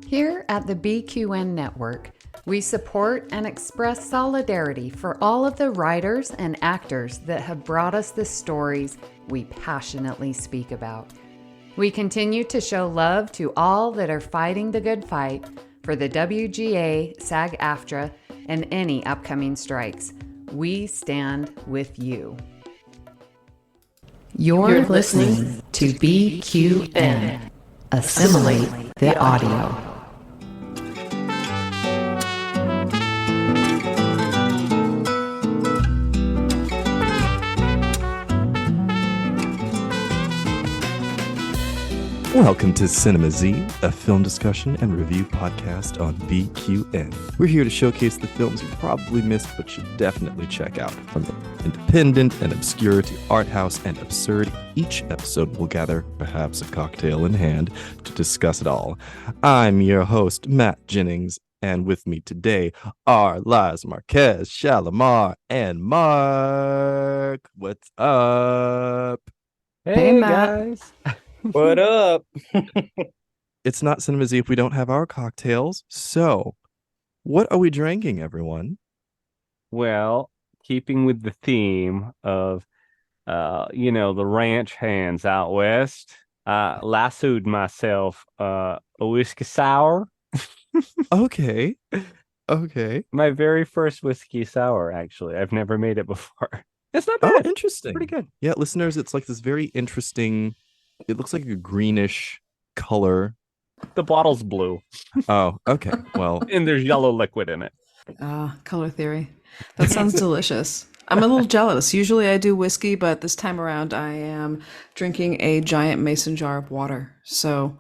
Here at the BQN Network, we support and express solidarity for all of the writers and actors that have brought us the stories we passionately speak about. We continue to show love to all that are fighting the good fight for the WGA, SAG-AFTRA, and any upcoming strikes. We stand with you. You're listening to BQN. Assimilate the audio. Welcome to Cinema Z, a film discussion and review podcast on BQN. We're here to showcase the films you probably missed but should definitely check out. From independent and obscure to art house and absurd, each episode will gather perhaps a cocktail in hand to discuss it all. I'm your host, Matt Jennings, and with me today are Lars Marquez, Shalimar, and Mark. What's up? Hey guys. What up? It's not Cinema Z if we don't have our cocktails. So, what are we drinking, everyone? Well, keeping with the theme of, the ranch hands out west, I lassoed myself a whiskey sour. Okay. My very first whiskey sour, actually. I've never made it before. It's not bad. Oh, interesting. Pretty good. Yeah, listeners, it's like this very interesting... It looks like a greenish color. The bottle's blue. Oh, okay. Well, And there's yellow liquid in it. Color theory. That sounds delicious. I'm a little jealous. Usually I do whiskey, but this time around I am drinking a giant mason jar of water. So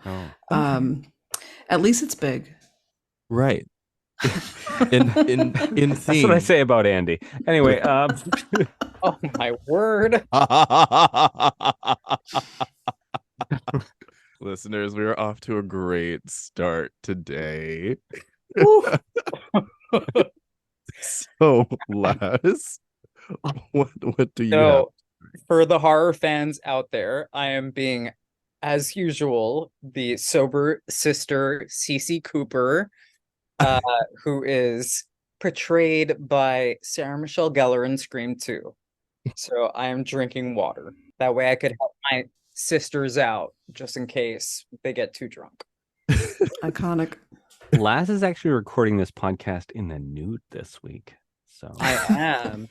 at least it's big. right. In theme. That's what I say about Andy. Anyway, Oh my word. Listeners, we are off to a great start today. So, Laz, what do you have? So, for the horror fans out there, I am being, as usual, the sober sister Cece Cooper, who is portrayed by Sarah Michelle Gellar in Scream 2. So I am drinking water. That way I could help my sisters out just in case they get too drunk. Iconic. Laz is actually recording this podcast in the nude this week. So I am.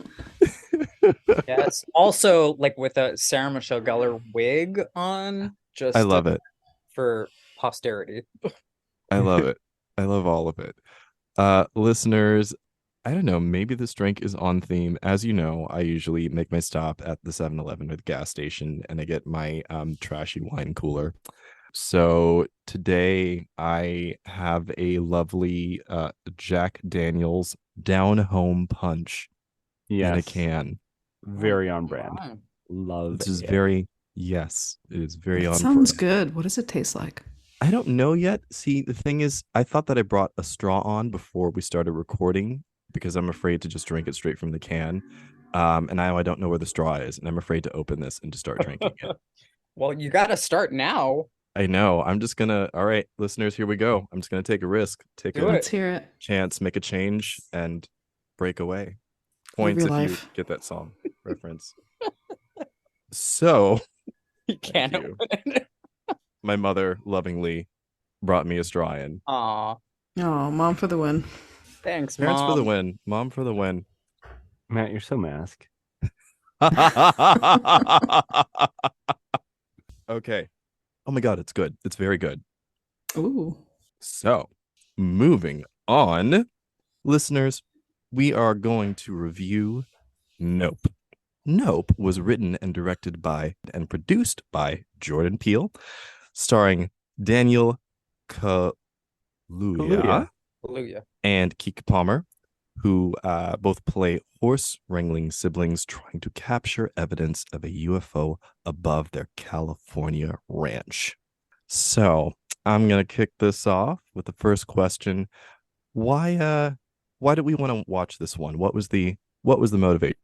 Yes. Also, like with a Sarah Michelle Gellar wig on. Just I love it. For posterity. I love it. I love all of it. Listeners, I don't know, maybe this drink is on theme. As you know, I usually make my stop at the 7-Eleven or the gas station and I get my trashy wine cooler. So today I have a lovely Jack Daniel's Down Home Punch in a can. Very on brand. Wow. Love This is it. it is very on Sounds brand. good. What does it taste like? I don't know yet. See, the thing is, I thought that I brought a straw on before we started recording because I'm afraid to just drink it straight from the can. And now I don't know where the straw is, and I'm afraid to open this and to start drinking it. Well, you got to start now. I know. I'm just gonna. All right, listeners, here we go. I'm just gonna take a risk, take Do a it. Let's hear it. chance, make a change, and break away. Live Points your if you life. get that song reference. So, You can't you. open it. my mother lovingly brought me a straw in. Aw. Oh, mom for the win. Thanks, Parents Mom. for the win. Mom for the win. Matt, you're so mask. Okay. Oh my God, it's good. It's very good. Ooh. So, moving on, listeners, we are going to review Nope. Nope was written and directed by and produced by Jordan Peele, starring Daniel Kaluuya Hallelujah. and Keke Palmer, who both play horse wrangling siblings trying to capture evidence of a UFO above their California ranch. So I'm gonna kick this off with the first question: Why did we want to watch this one? What was the motivation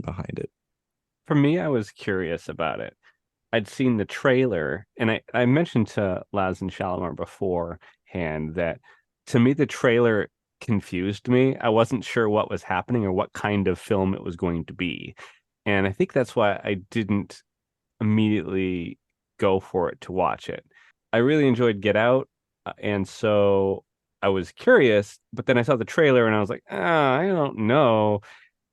behind it? For me, I was curious about it. I'd seen the trailer, and I mentioned to Laz and Shalimar beforehand that to me the trailer confused me. I wasn't sure what was happening or what kind of film it was going to be. And I think that's why I didn't immediately go for it to watch it. I really enjoyed Get Out, and so I was curious, but then I saw the trailer and I was like, I don't know.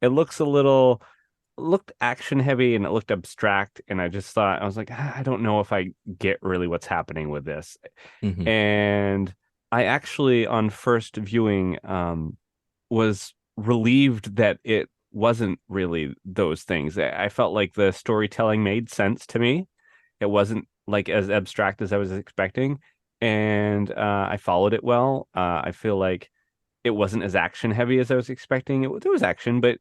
It looked action heavy and it looked abstract, and I just thought, I was like, I don't know if I get really what's happening with this. Mhm. And I actually, on first viewing, was relieved that it wasn't really those things. I felt like the storytelling made sense to me. It wasn't like as abstract as I was expecting, and I followed it well. I feel like it wasn't as action heavy as I was expecting. There was action, but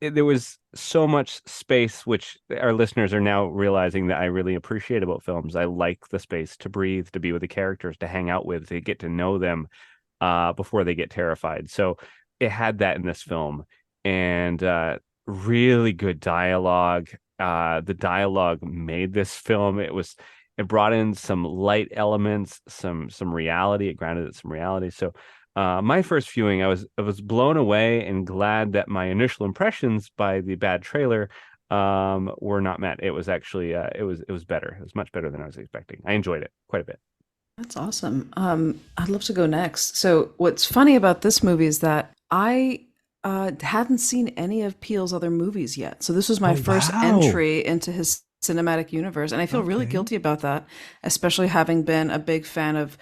there was so much space, which our listeners are now realizing that I really appreciate about films. I like the space to breathe, to be with the characters, to hang out with, to get to know them before they get terrified. So it had that in this film, and really good dialogue. The dialogue made this film. It brought in some light elements, some reality. It grounded it some reality. So my first viewing, I was blown away and glad that my initial impressions by the bad trailer were not met. It was actually it was better. It was much better than I was expecting. I enjoyed it quite a bit. That's awesome. I'd love to go next. So what's funny about this movie is that I hadn't seen any of Peele's other movies yet. So this was my first entry into his cinematic universe, and I feel really guilty about that, especially having been a big fan of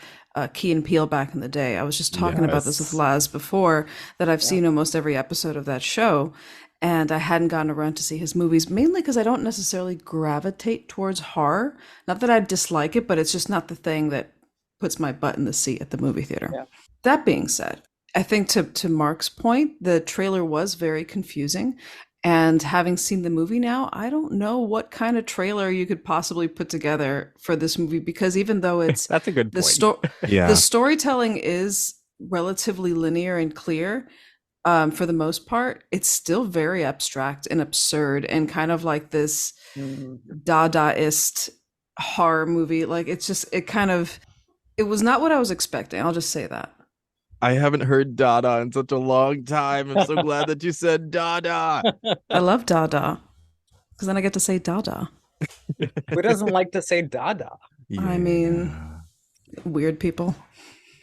Key and Peele back in the day. I was just talking about this with Laz before, that I've seen almost every episode of that show, and I hadn't gotten around to see his movies, mainly because I don't necessarily gravitate towards horror. Not that I dislike it, but it's just not the thing that puts my butt in the seat at the movie theater. Yeah. That being said, I think to Mark's point, the trailer was very confusing. And having seen the movie now, I don't know what kind of trailer you could possibly put together for this movie, because even though it's that's a good point. The storytelling is relatively linear and clear, for the most part, it's still very abstract and absurd and kind of like this Dadaist horror movie. Like it was not what I was expecting. I'll just say that. I haven't heard Dada in such a long time. I'm so glad that you said Dada. I love Dada, because then I get to say Dada. Who doesn't like to say Dada? Yeah. I mean, weird people.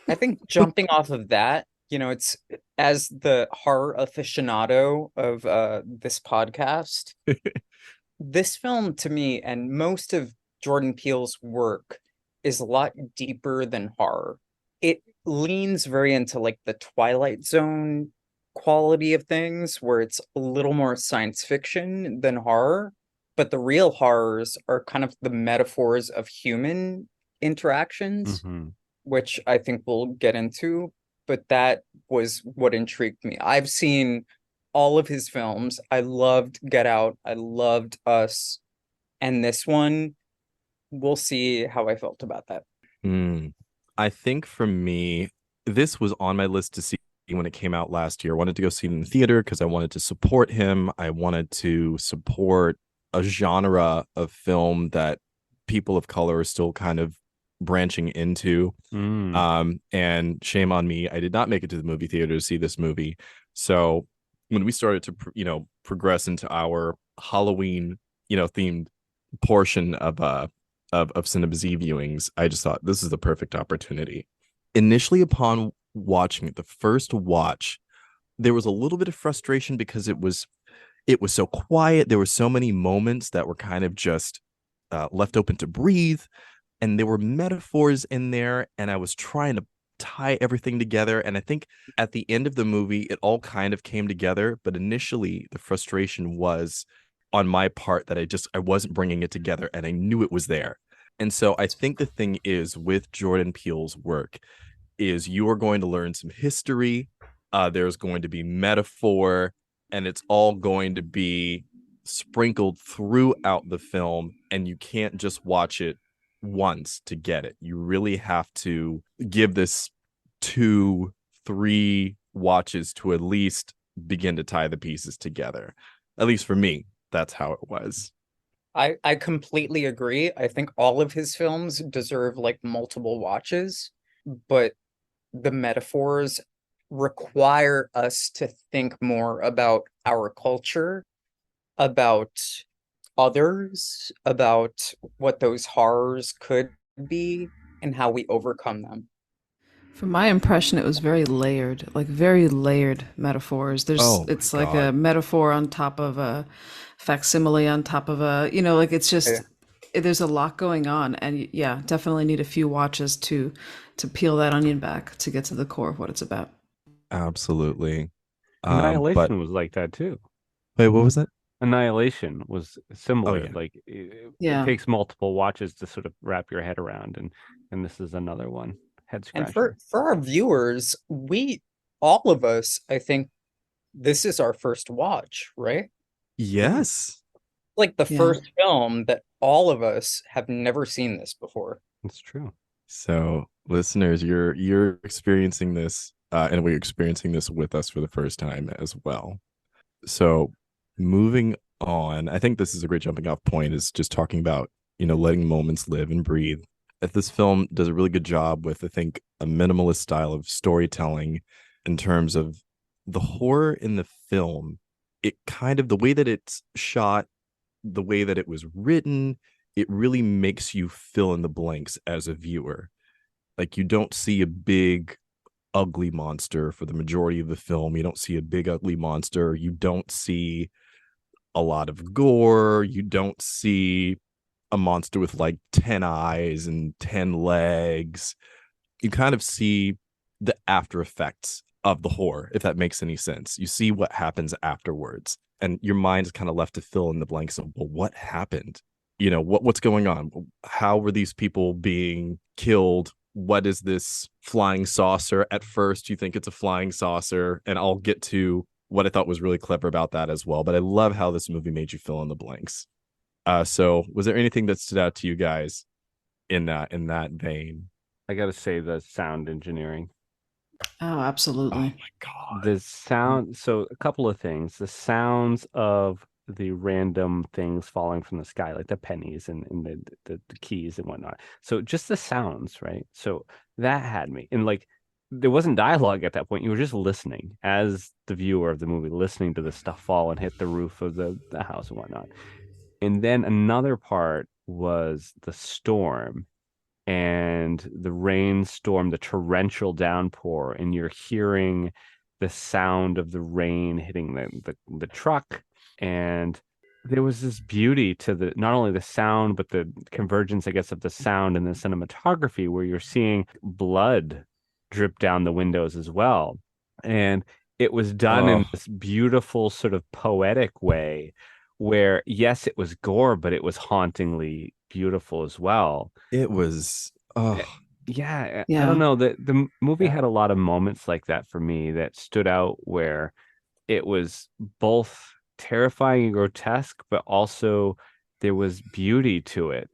I think jumping off of that, it's, as the horror aficionado of this podcast, this film to me, and most of Jordan Peele's work, is a lot deeper than horror. It leans very into like the Twilight Zone quality of things, where it's a little more science fiction than horror, but the real horrors are kind of the metaphors of human interactions, which I think we'll get into. But that was what intrigued me. I've seen all of his films. I loved Get Out. I loved Us. And this one, we'll see how I felt about that. I think for me, this was on my list to see when it came out last year. I wanted to go see it in the theater because I wanted to support him. I wanted to support a genre of film that people of color are still kind of branching into. And shame on me, I did not make it to the movie theater to see this movie. So when we started to progress into our Halloween themed portion of Cinema Z viewings, I just thought this is the perfect opportunity. Initially, upon watching it, the first watch, there was a little bit of frustration because it was so quiet. There were so many moments that were kind of just left open to breathe, and there were metaphors in there, and I was trying to tie everything together. And I think at the end of the movie, it all kind of came together. But initially, the frustration was on my part that I wasn't bringing it together, and I knew it was there. And so I think the thing is with Jordan Peele's work is you are going to learn some history. There's going to be metaphor, and it's all going to be sprinkled throughout the film. And you can't just watch it once to get it. You really have to give this 2-3 watches to at least begin to tie the pieces together. At least for me, that's how it was. I completely agree. I think all of his films deserve like multiple watches, but the metaphors require us to think more about our culture, about others, about what those horrors could be, and how we overcome them. From my impression, it was very layered, like very layered metaphors. Oh my It's like a God. metaphor on top of a facsimile on top of a, like it's just, Yeah. there's a lot going on. And yeah, definitely need a few watches to peel that onion back to get to the core of what it's about. Absolutely. But Annihilation was like that too. wait, what was that? Annihilation was Oh similar. yeah. Like it Yeah. takes multiple watches to sort of wrap your head around, and this is another one. Head And for scratcher. our viewers, all of us, I think this is our first watch, right? Yes. Like the Yeah. first film that all of us have never seen this before. It's true. So, listeners, you're experiencing this, and we're experiencing this with us for the first time as well. So, moving on, I think this is a great jumping off point. Is just talking about letting moments live and breathe. That this film does a really good job with, I think, a minimalist style of storytelling in terms of the horror in the film. It kind of the way that it's shot, the way that it was written, it really makes you fill in the blanks as a viewer. Like you don't see a big ugly monster for the majority of the film. You don't see a big ugly monster. You don't see a lot of gore. You don't see a monster with like 10 eyes and 10 legs. You kind of see the after effects of the horror, if that makes any sense. You see what happens afterwards, and your mind is kind of left to fill in the blanks of, well, what happened? What's going on? How were these people being killed? What is this flying saucer? At first, you think it's a flying saucer, and I'll get to what I thought was really clever about that as well. But I love how this movie made you fill in the blanks. So, was there anything that stood out to you guys in that vein? I gotta say the sound engineering. Oh, Oh absolutely. my God. The sound, so a couple of things. The sounds of the random things falling from the sky, like the pennies and the keys and whatnot. So just the sounds, right? So that had me. And like there wasn't dialogue at that point. You were just listening as the viewer of the movie, listening to the stuff fall and hit the roof of the house and whatnot. And then another part was the storm and the rainstorm, the torrential downpour, and you're hearing the sound of the rain hitting the truck. And there was this beauty to the not only the sound, but the convergence, I guess, of the sound and the cinematography, where you're seeing blood drip down the windows as well. And it was done in this beautiful sort of poetic way where, yes, it was gore, but it was hauntingly beautiful as well. It was Yeah, I Yeah. don't know. The movie Yeah. had a lot of moments like that for me that stood out where it was both terrifying and grotesque, but also there was beauty to it.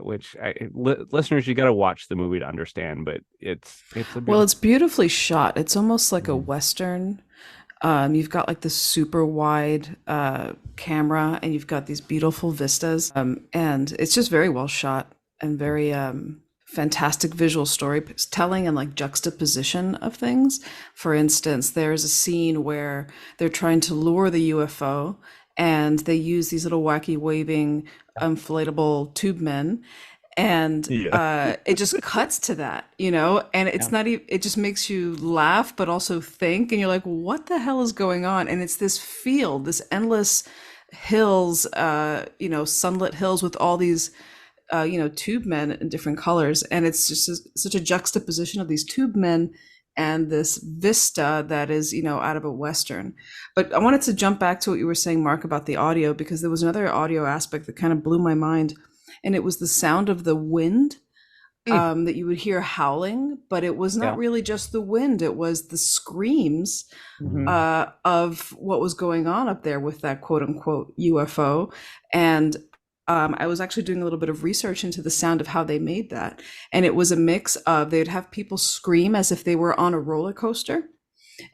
Which listeners, you got to watch the movie to understand. But it's a Well, it's beautifully shot. It's almost like a Mhm. Western. You've got like the super wide camera, and you've got these beautiful vistas, and it's just very well shot and very fantastic visual storytelling and like juxtaposition of things. For instance, there's a scene where they're trying to lure the UFO, and they use these little wacky waving inflatable tube men, and Yeah. it just cuts to that, and it's not even, it just makes you laugh but also think, and you're like, what the hell is going on? And it's this field, this endless hills, sunlit hills with all these tube men in different colors, and it's just such a juxtaposition of these tube men and this vista that is out of a Western. But I wanted to jump back to what you were saying, Mark, about the audio, because there was another audio aspect that kind of blew my mind, and it was the sound of the wind, that you would hear howling, but it was not Yeah. really just the wind, it was the screams Mhm. of what was going on up there with that quote unquote UFO. And I was actually doing a little bit of research into the sound of how they made that. And it was a mix of, they'd have people scream as if they were on a roller coaster,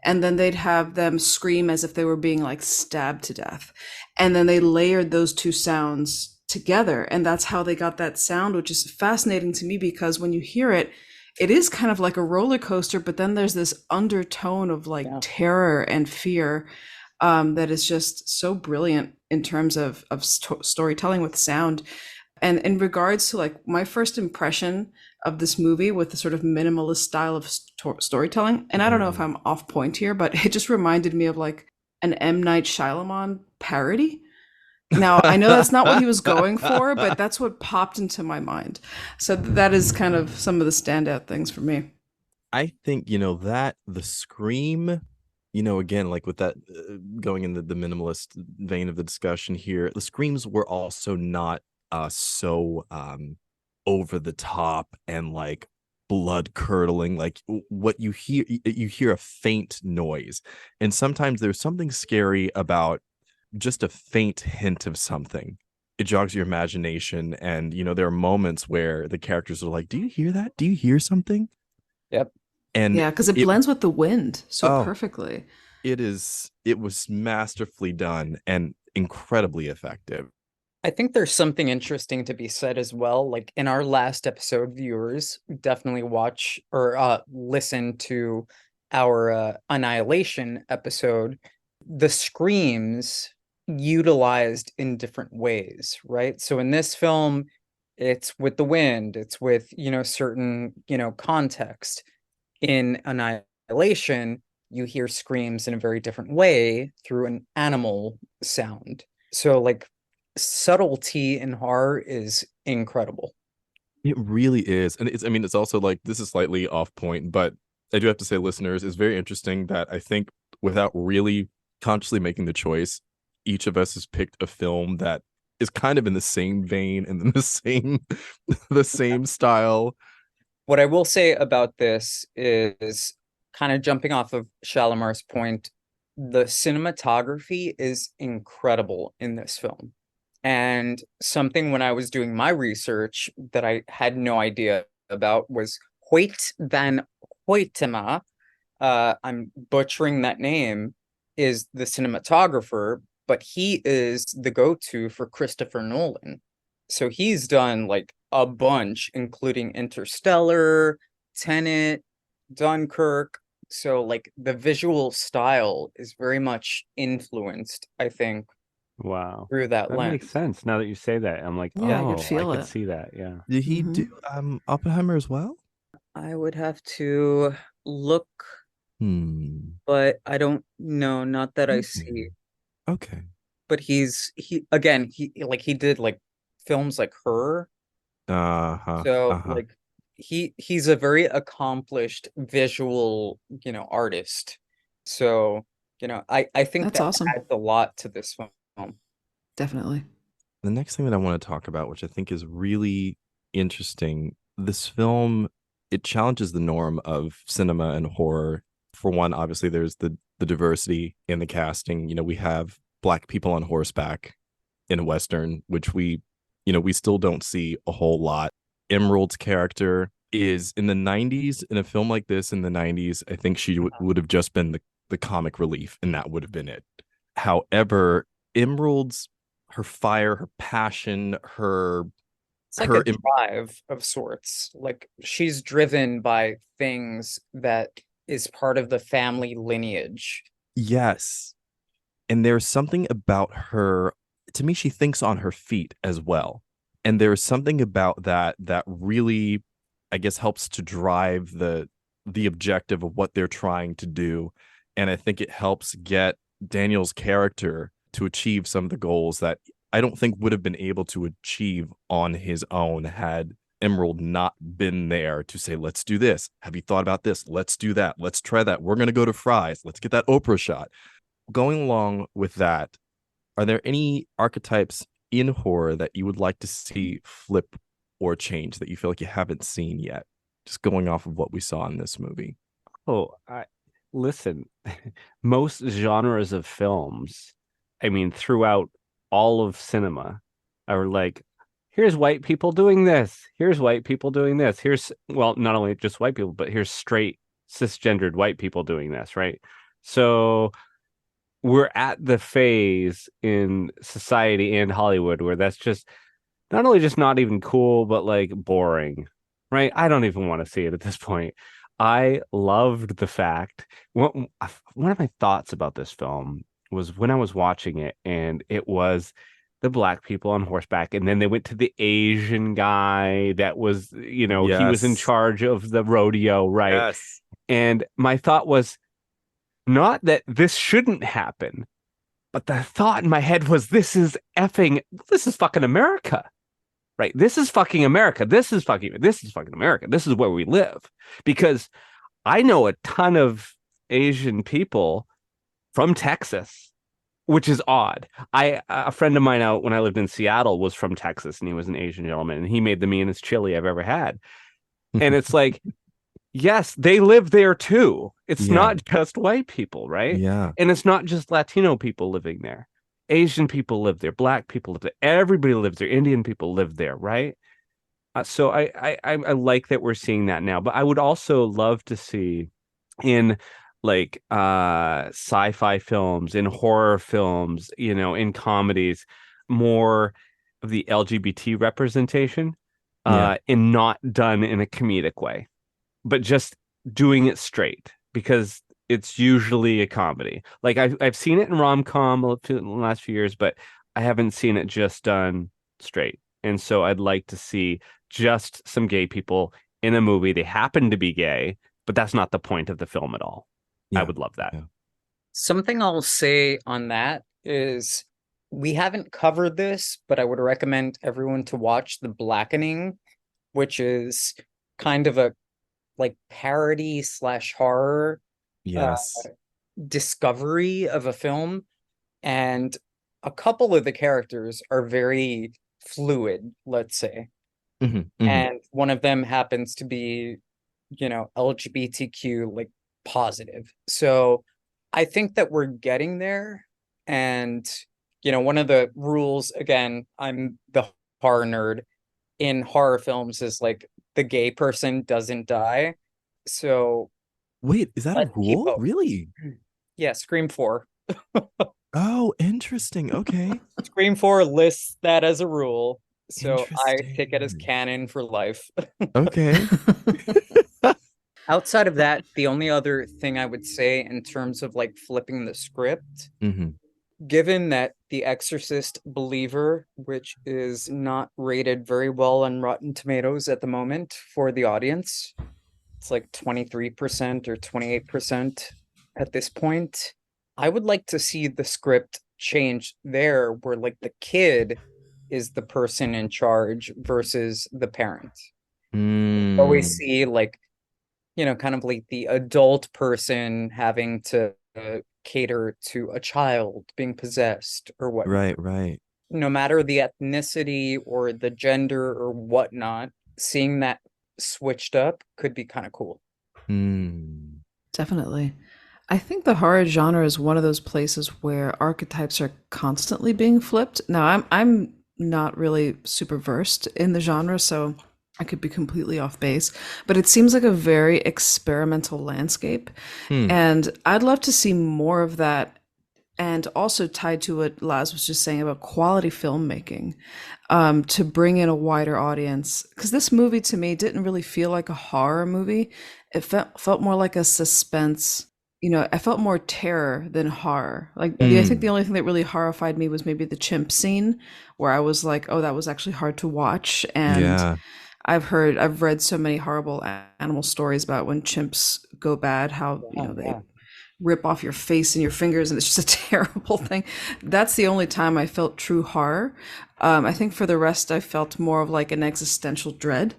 and then they'd have them scream as if they were being like stabbed to death. And then they layered those two sounds together, and that's how they got that sound, which is fascinating to me, because when you hear it, it is kind of like a roller coaster, but then there's this undertone of like terror and fear that is just so brilliant in terms of storytelling with sound. And in regards to like my first impression of this movie with the sort of minimalist style of storytelling, and I don't know if I'm off point here, but it just reminded me of like an M. Night Shyamalan parody. Now, I know that's not what he was going for, but that's what popped into my mind. So that is kind of some of the standout things for me. I think, that the scream, again, like with that going in the minimalist vein of the discussion here, the screams were also not so over the top and like blood curdling. Like what you hear a faint noise, and sometimes there's something scary about just a faint hint of something. It jogs your imagination, and there are moments where the characters are like, do you hear that? Do you hear something? Yep. And yeah, because it blends with the wind so perfectly. It was masterfully done and incredibly effective. I think there's something interesting to be said as well. Like in our last episode, viewers definitely watch or listen to our Annihilation episode. The screams utilized in different ways, right? So in this film, it's with the wind, it's with, certain, context. In Annihilation, you hear screams in a very different way through an animal sound. So like subtlety in horror is incredible. It really is. And it's also like, this is slightly off point, but I do have to say, listeners, it's very interesting that I think without really consciously making the choice, each of us has picked a film that is kind of in the same vein and in the same style. What I will say about this is, kind of jumping off of Shalimar's point, the cinematography is incredible in this film. And something when I was doing my research that I had no idea about was Hait van Hoytema. I'm butchering that name, is the cinematographer, but he is the go-to for Christopher Nolan. So he's done like a bunch, including Interstellar, Tenet, Dunkirk. So like the visual style is very much influenced, I think. Wow. Through that lens. Makes sense now that you say that. I'm like, Yeah, I could see that. Yeah. Did he do Oppenheimer as well? I would have to look, but I don't know. Not that I see. Okay. But he did like films like Her. So like he's a very accomplished visual, artist. So, I think that's awesome. Adds a lot to this film. Definitely. The next thing that I want to talk about, which I think is really interesting, this film, it challenges the norm of cinema and horror. For one, obviously, there's the diversity in the casting. We have Black people on horseback in a Western, which we still don't see a whole lot. Emerald's character is in the 90s. In a film like this in the 90s, I think she would have just been the comic relief, and that would have been it. However, Emerald's, her fire, her passion, it's like a drive of sorts. Like she's driven by things that is part of the family lineage. Yes. And there's something about her, to me, she thinks on her feet as well. And there's something about that really, I guess, helps to drive the objective of what they're trying to do. And I think it helps get Daniel's character to achieve some of the goals that I don't think would have been able to achieve on his own had Emerald not been there to say, let's do this. Have you thought about this? Let's do that. Let's try that. We're going to go to Fry's. Let's get that Oprah shot. Going along with that, are there any archetypes in horror that you would like to see flip or change that you feel like you haven't seen yet? Just going off of what we saw in this movie. Listen, most genres of films, throughout all of cinema, are like, here's white people doing this. Here's white people doing this. Here's, well, not only just white people, but here's straight cisgendered white people doing this, right? So we're at the phase in society and Hollywood where that's just not only just not even cool, but like boring, right? I don't even want to see it at this point. I loved the fact, one of my thoughts about this film was when I was watching it, and it was the black people on horseback, and then they went to the Asian guy that was, he was in Yes. charge of the rodeo, right? Yes. And my thought was not that this shouldn't happen, but the thought in my head was, this is fucking America, right? This is fucking America. This is fucking America. This is where we live. Because I know a ton of Asian people from Texas, which is odd. A friend of mine out when I lived in Seattle was from Texas, and he was an Asian gentleman, and he made the meanest chili I've ever had. And it's like, yes, they live there too. It's not just white people, right? Yeah. And it's not just Latino people living there. Asian people live there. Black people live there. Everybody lives there. Indian people live there, right? So I like that we're seeing that now. But I would also love to see in like sci-fi films, in horror films, in comedies, more of the LGBT representation, and not done in a comedic way, but just doing it straight, because it's usually a comedy. Like I've seen it in rom-com in the last few years, but I haven't seen it just done straight. And so I'd like to see just some gay people in a movie. They happen to be gay, but that's not the point of the film at all. I would love that. Yeah. Something I'll say on that is, we haven't covered this, but I would recommend everyone to watch The Blackening, which is kind of a like parody / horror Yes. discovery of a film. And a couple of the characters are very fluid, let's say. And one of them happens to be, LGBTQ like positive. So I think that we're getting there. And, one of the rules, again, I'm the horror nerd, in horror films is like the gay person doesn't die. So Wait, is that a rule? Really? yeah, Scream 4. Oh, interesting. Okay. Scream 4 lists that as a rule. So I take it as canon for life. Okay. Outside of that, the only other thing I would say in terms of like flipping the script, given that The Exorcist Believer, which is not rated very well on Rotten Tomatoes at the moment for the audience, it's like 23% or 28% at this point. I would like to see the script change there, where like the kid is the person in charge versus the parent. Always see like, kind of like the adult person having to cater to a child being possessed or what. Right. No matter the ethnicity or the gender or whatnot, seeing that switched up could be kind of cool. Definitely. I think the horror genre is one of those places where archetypes are constantly being flipped. Now, I'm not really super versed in the genre, so I could be completely off base, but it seems like a very experimental landscape. And I'd love to see more of that. And also tied to what Laz was just saying about quality filmmaking, to bring in a wider audience. Because this movie to me didn't really feel like a horror movie. It felt more like a suspense. I felt more terror than horror. Like I think the only thing that really horrified me was maybe the chimp scene, where I was like, oh, that was actually hard to watch. And I've read so many horrible animal stories about when chimps go bad, how they rip off your face and your fingers, and it's just a terrible thing. That's the only time I felt true horror. I think for the rest, I felt more of like an existential dread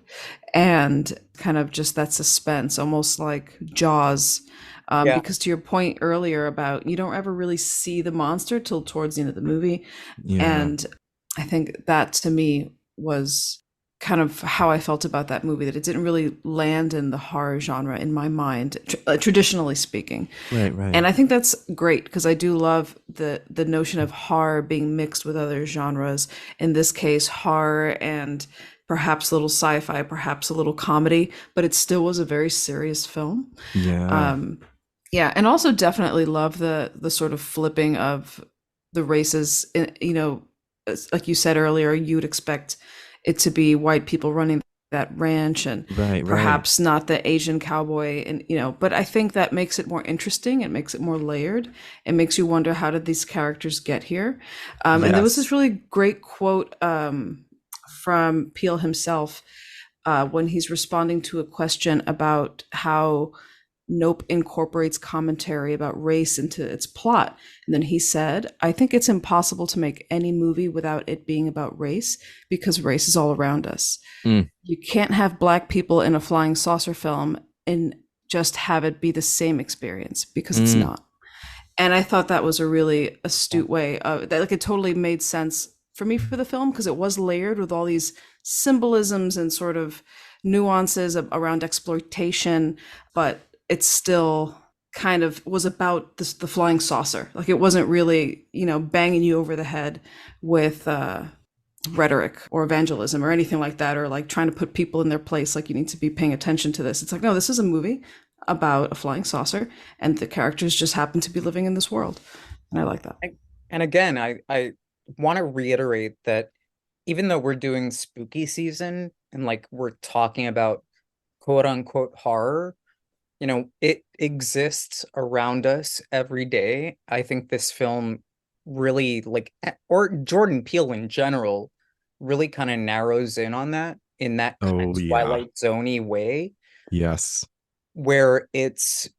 and kind of just that suspense, almost like Jaws. Because to your point earlier about you don't ever really see the monster till towards the end of the movie. And I think that to me was kind of how I felt about that movie, that it didn't really land in the horror genre in my mind, traditionally speaking. Right. And I think that's great, because I do love the notion of horror being mixed with other genres. In this case, horror and perhaps a little sci-fi, perhaps a little comedy, but it still was a very serious film. And also definitely love the sort of flipping of the races. Like you said earlier, you'd expect it to be white people running that ranch and Right, perhaps not the Asian cowboy. And, but I think that makes it more interesting. It makes it more layered. It makes you wonder, how did these characters get here? And there was Yes. this really great quote from Peele himself when he's responding to a question about how Nope incorporates commentary about race into its plot. And then he said, I think it's impossible to make any movie without it being about race, because race is all around us. Mm. You can't have Black people in a flying saucer film and just have it be the same experience, because it's not. And I thought that was a really astute way of that. Like, it totally made sense for me for the film, because it was layered with all these symbolisms and sort of nuances around exploitation, but it still kind of was about the flying saucer. Like, it wasn't really, banging you over the head with rhetoric or evangelism or anything like that, or like trying to put people in their place. Like, you need to be paying attention to this. It's like, no, this is a movie about a flying saucer, and the characters just happen to be living in this world. And I like that. And again, I want to reiterate that even though we're doing spooky season and like we're talking about quote unquote horror, it exists around us every day. I think this film really, or Jordan Peele in general, really kind of narrows in on that in that kind of Twilight Zone-y way. Yes. Where it's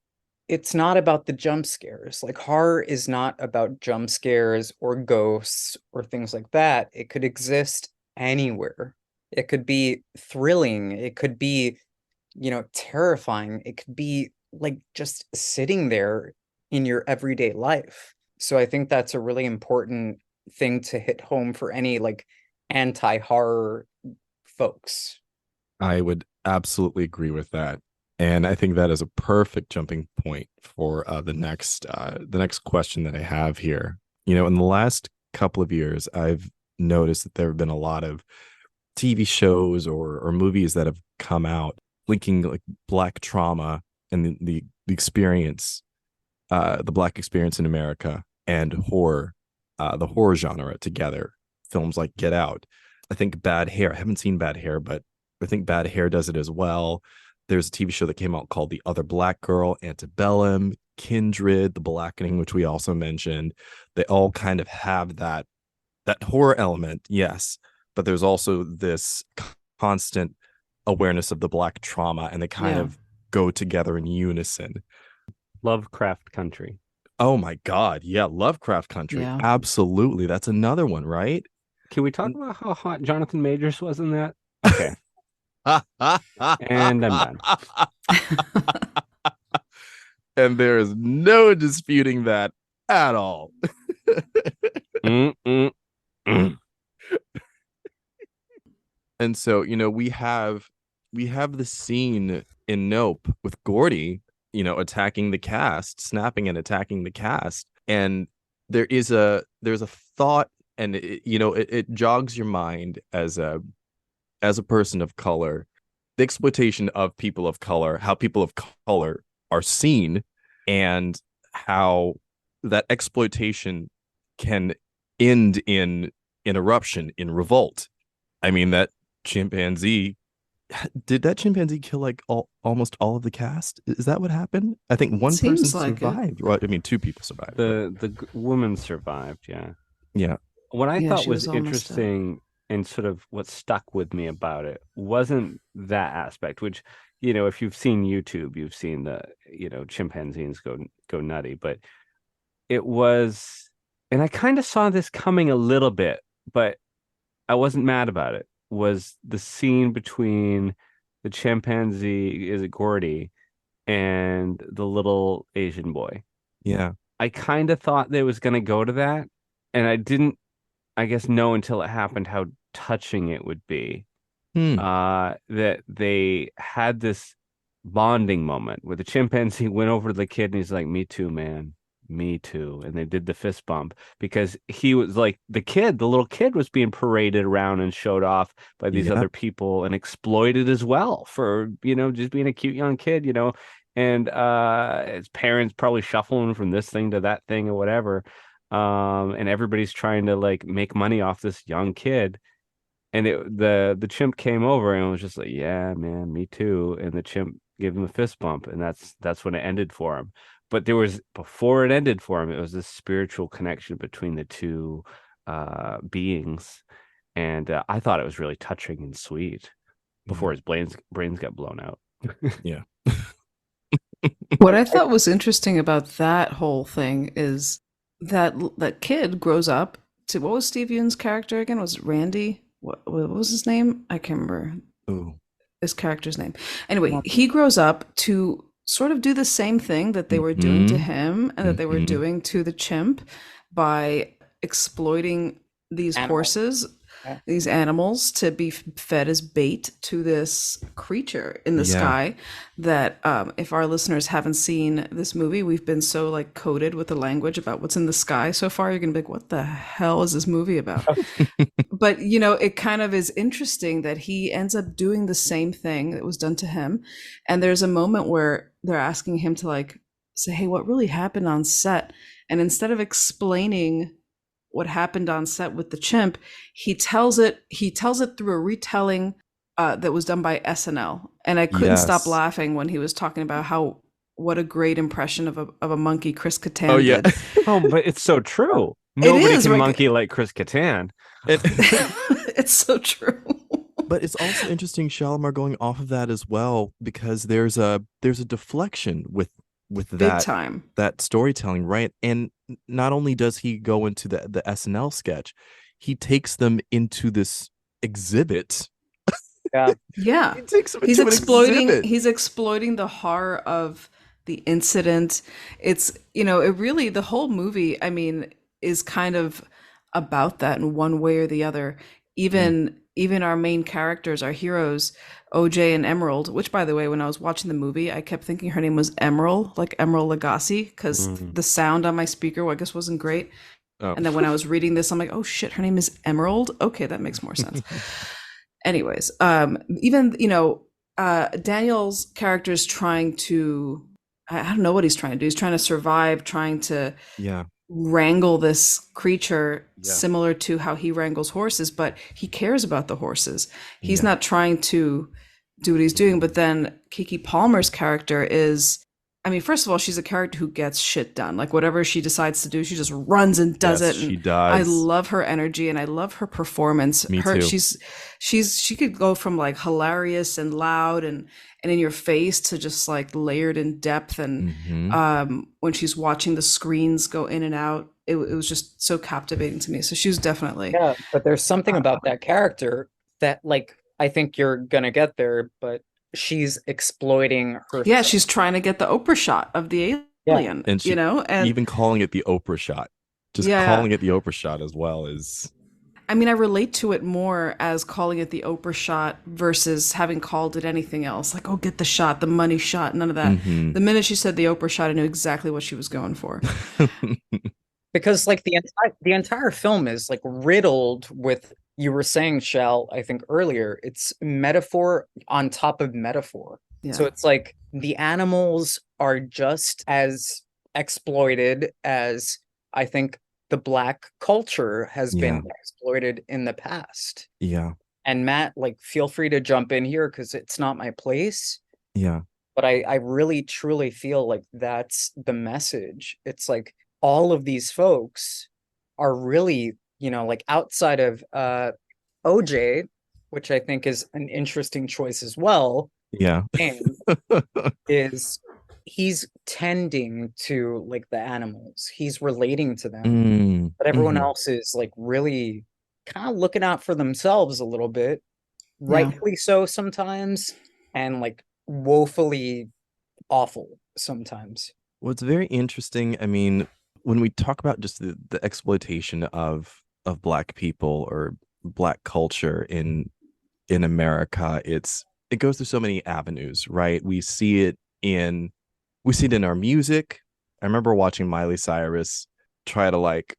not about the jump scares. Like, horror is not about jump scares or ghosts or things like that. It could exist anywhere. It could be thrilling. It could be terrifying. It could be like just sitting there in your everyday life. So I think that's a really important thing to hit home for any like anti-horror folks. I would absolutely agree with that. And I think that is a perfect jumping point for the next question that I have here. In the last couple of years, I've noticed that there have been a lot of TV shows or movies that have come out linking like Black trauma and the experience, the Black experience in America and horror, the horror genre together. Films like Get Out. I think Bad Hair. I haven't seen Bad Hair, but I think Bad Hair does it as well. There's a TV show that came out called The Other Black Girl, Antebellum, Kindred, The Blackening, which we also mentioned. They all kind of have that horror element, yes, but there's also this constant awareness of the Black trauma, and they kind of go together in unison. Lovecraft Country. Oh my God. Yeah. Lovecraft Country. Yeah. Absolutely. That's another one, right? Can we talk about how hot Jonathan Majors was in that? Okay. And I'm done. And there is no disputing that at all. And so, we have the scene in Nope with Gordy, attacking the cast, snapping and attacking the cast. And there's a thought, and it jogs your mind as a person of color, the exploitation of people of color, how people of color are seen, and how that exploitation can end in eruption, in revolt. I mean, that chimpanzee, did that chimpanzee kill like almost all of the cast? Is that what happened? I think one person survived. Well, I mean, two people survived. The woman survived. Yeah. What I thought was interesting and sort of what stuck with me about it wasn't that aspect, which, if you've seen YouTube, you've seen the, chimpanzees go nutty, but it was, and I kind of saw this coming a little bit, but I wasn't mad about it, was the scene between the chimpanzee, is it Gordy, and the little Asian boy. Yeah. I kind of thought they was going to go to that, and I didn't, I guess, know until it happened how touching it would be. That they had this bonding moment where the chimpanzee went over to the kid and he's like, "Me too, man. Me too." And they did the fist bump because he was like, the little kid was being paraded around and showed off by these other people and exploited as well for, just being a cute young kid, and his parents probably shuffling from this thing to that thing or whatever. And everybody's trying to like make money off this young kid. And the chimp came over and was just like, yeah, man, me too. And the chimp gave him a fist bump, and that's when it ended for him. But before it ended for him, it was this spiritual connection between the two beings, and I thought it was really touching and sweet before his brains got blown out. Yeah. What I thought was interesting about that whole thing is that kid grows up to, what was Steve Yeun's character again? Was it Randy? What was his name? I can't remember his character's name. Anyway, he grows up to sort of do the same thing that they were doing to him and that they were doing to the chimp by exploiting these horses, these animals, to be fed as bait to this creature in the sky that if our listeners haven't seen this movie, we've been so like coded with the language about what's in the sky so far, you're gonna be like, what the hell is this movie about? But you know, it kind of is interesting that he ends up doing the same thing that was done to him. And there's a moment where they're asking him to like say, hey, what really happened on set? And instead of explaining what happened on set with the chimp, he tells it through a retelling that was done by SNL. And I couldn't stop laughing when he was talking about what a great impression of a monkey Chris Kattan did. Oh, but it's so true. Nobody can monkey like Chris Kattan. It's so true. But it's also interesting, Shalimar, going off of that as well, because there's a deflection with Big time. that storytelling, right? And not only does he go into the SNL sketch, he takes them into this exhibit. Yeah. He takes them into He's exploiting the horror of the incident. It's, you know, it really, the whole movie, I mean, is kind of about that in one way or the other. Even our main characters, our heroes, OJ and Emerald, which, by the way, when I was watching the movie, I kept thinking her name was Emerald, like Emerald Lagasse, because the sound on my speaker, I guess, wasn't great. Oh. And then when I was reading this, I'm like, oh shit, her name is Emerald. Okay, that makes more sense. Anyways, even, you know, Daniel's character is trying to, I don't know what he's trying to do. He's trying to survive, trying to wrangle this creature similar to how he wrangles horses, but he cares about the horses. He's not trying to do what he's doing. But then Keke Palmer's character is, I mean, first of all, she's a character who gets shit done. Like whatever she decides to do, she just runs and does it. And she does. I love her energy and I love her performance. Me too. She could go from like hilarious and loud and in your face to just like layered in depth. And when she's watching the screens go in and out, it was just so captivating to me. So she was definitely. Yeah, but there's something about that character that, like, I think you're gonna get there, but she's exploiting her. Yeah, she's trying to get the Oprah shot of the alien, and she, you know, and even calling it the Oprah shot. Just calling it the Oprah shot as well is. I mean, I relate to it more as calling it the Oprah shot versus having called it anything else. Like, oh, get the shot, the money shot, none of that. The minute she said the Oprah shot, I knew exactly what she was going for. Because like the entire film is like riddled with, you were saying, Shal, I think earlier, it's metaphor on top of metaphor. Yeah. So it's like the animals are just as exploited as I think the Black culture has been exploited in the past. Yeah. And Matt, like, feel free to jump in here because it's not my place. Yeah. But I really, truly feel like that's the message. It's like all of these folks are really, you know, like outside of OJ, which I think is an interesting choice as well. Yeah. is he's tending to like the animals. He's relating to them. But everyone else is like really kind of looking out for themselves a little bit. Rightfully so sometimes, and like woefully awful sometimes. Well, it's very interesting. I mean, when we talk about just the exploitation of Black people or Black culture in America, it goes through so many avenues, right? We see it in our music. I remember watching Miley Cyrus try to like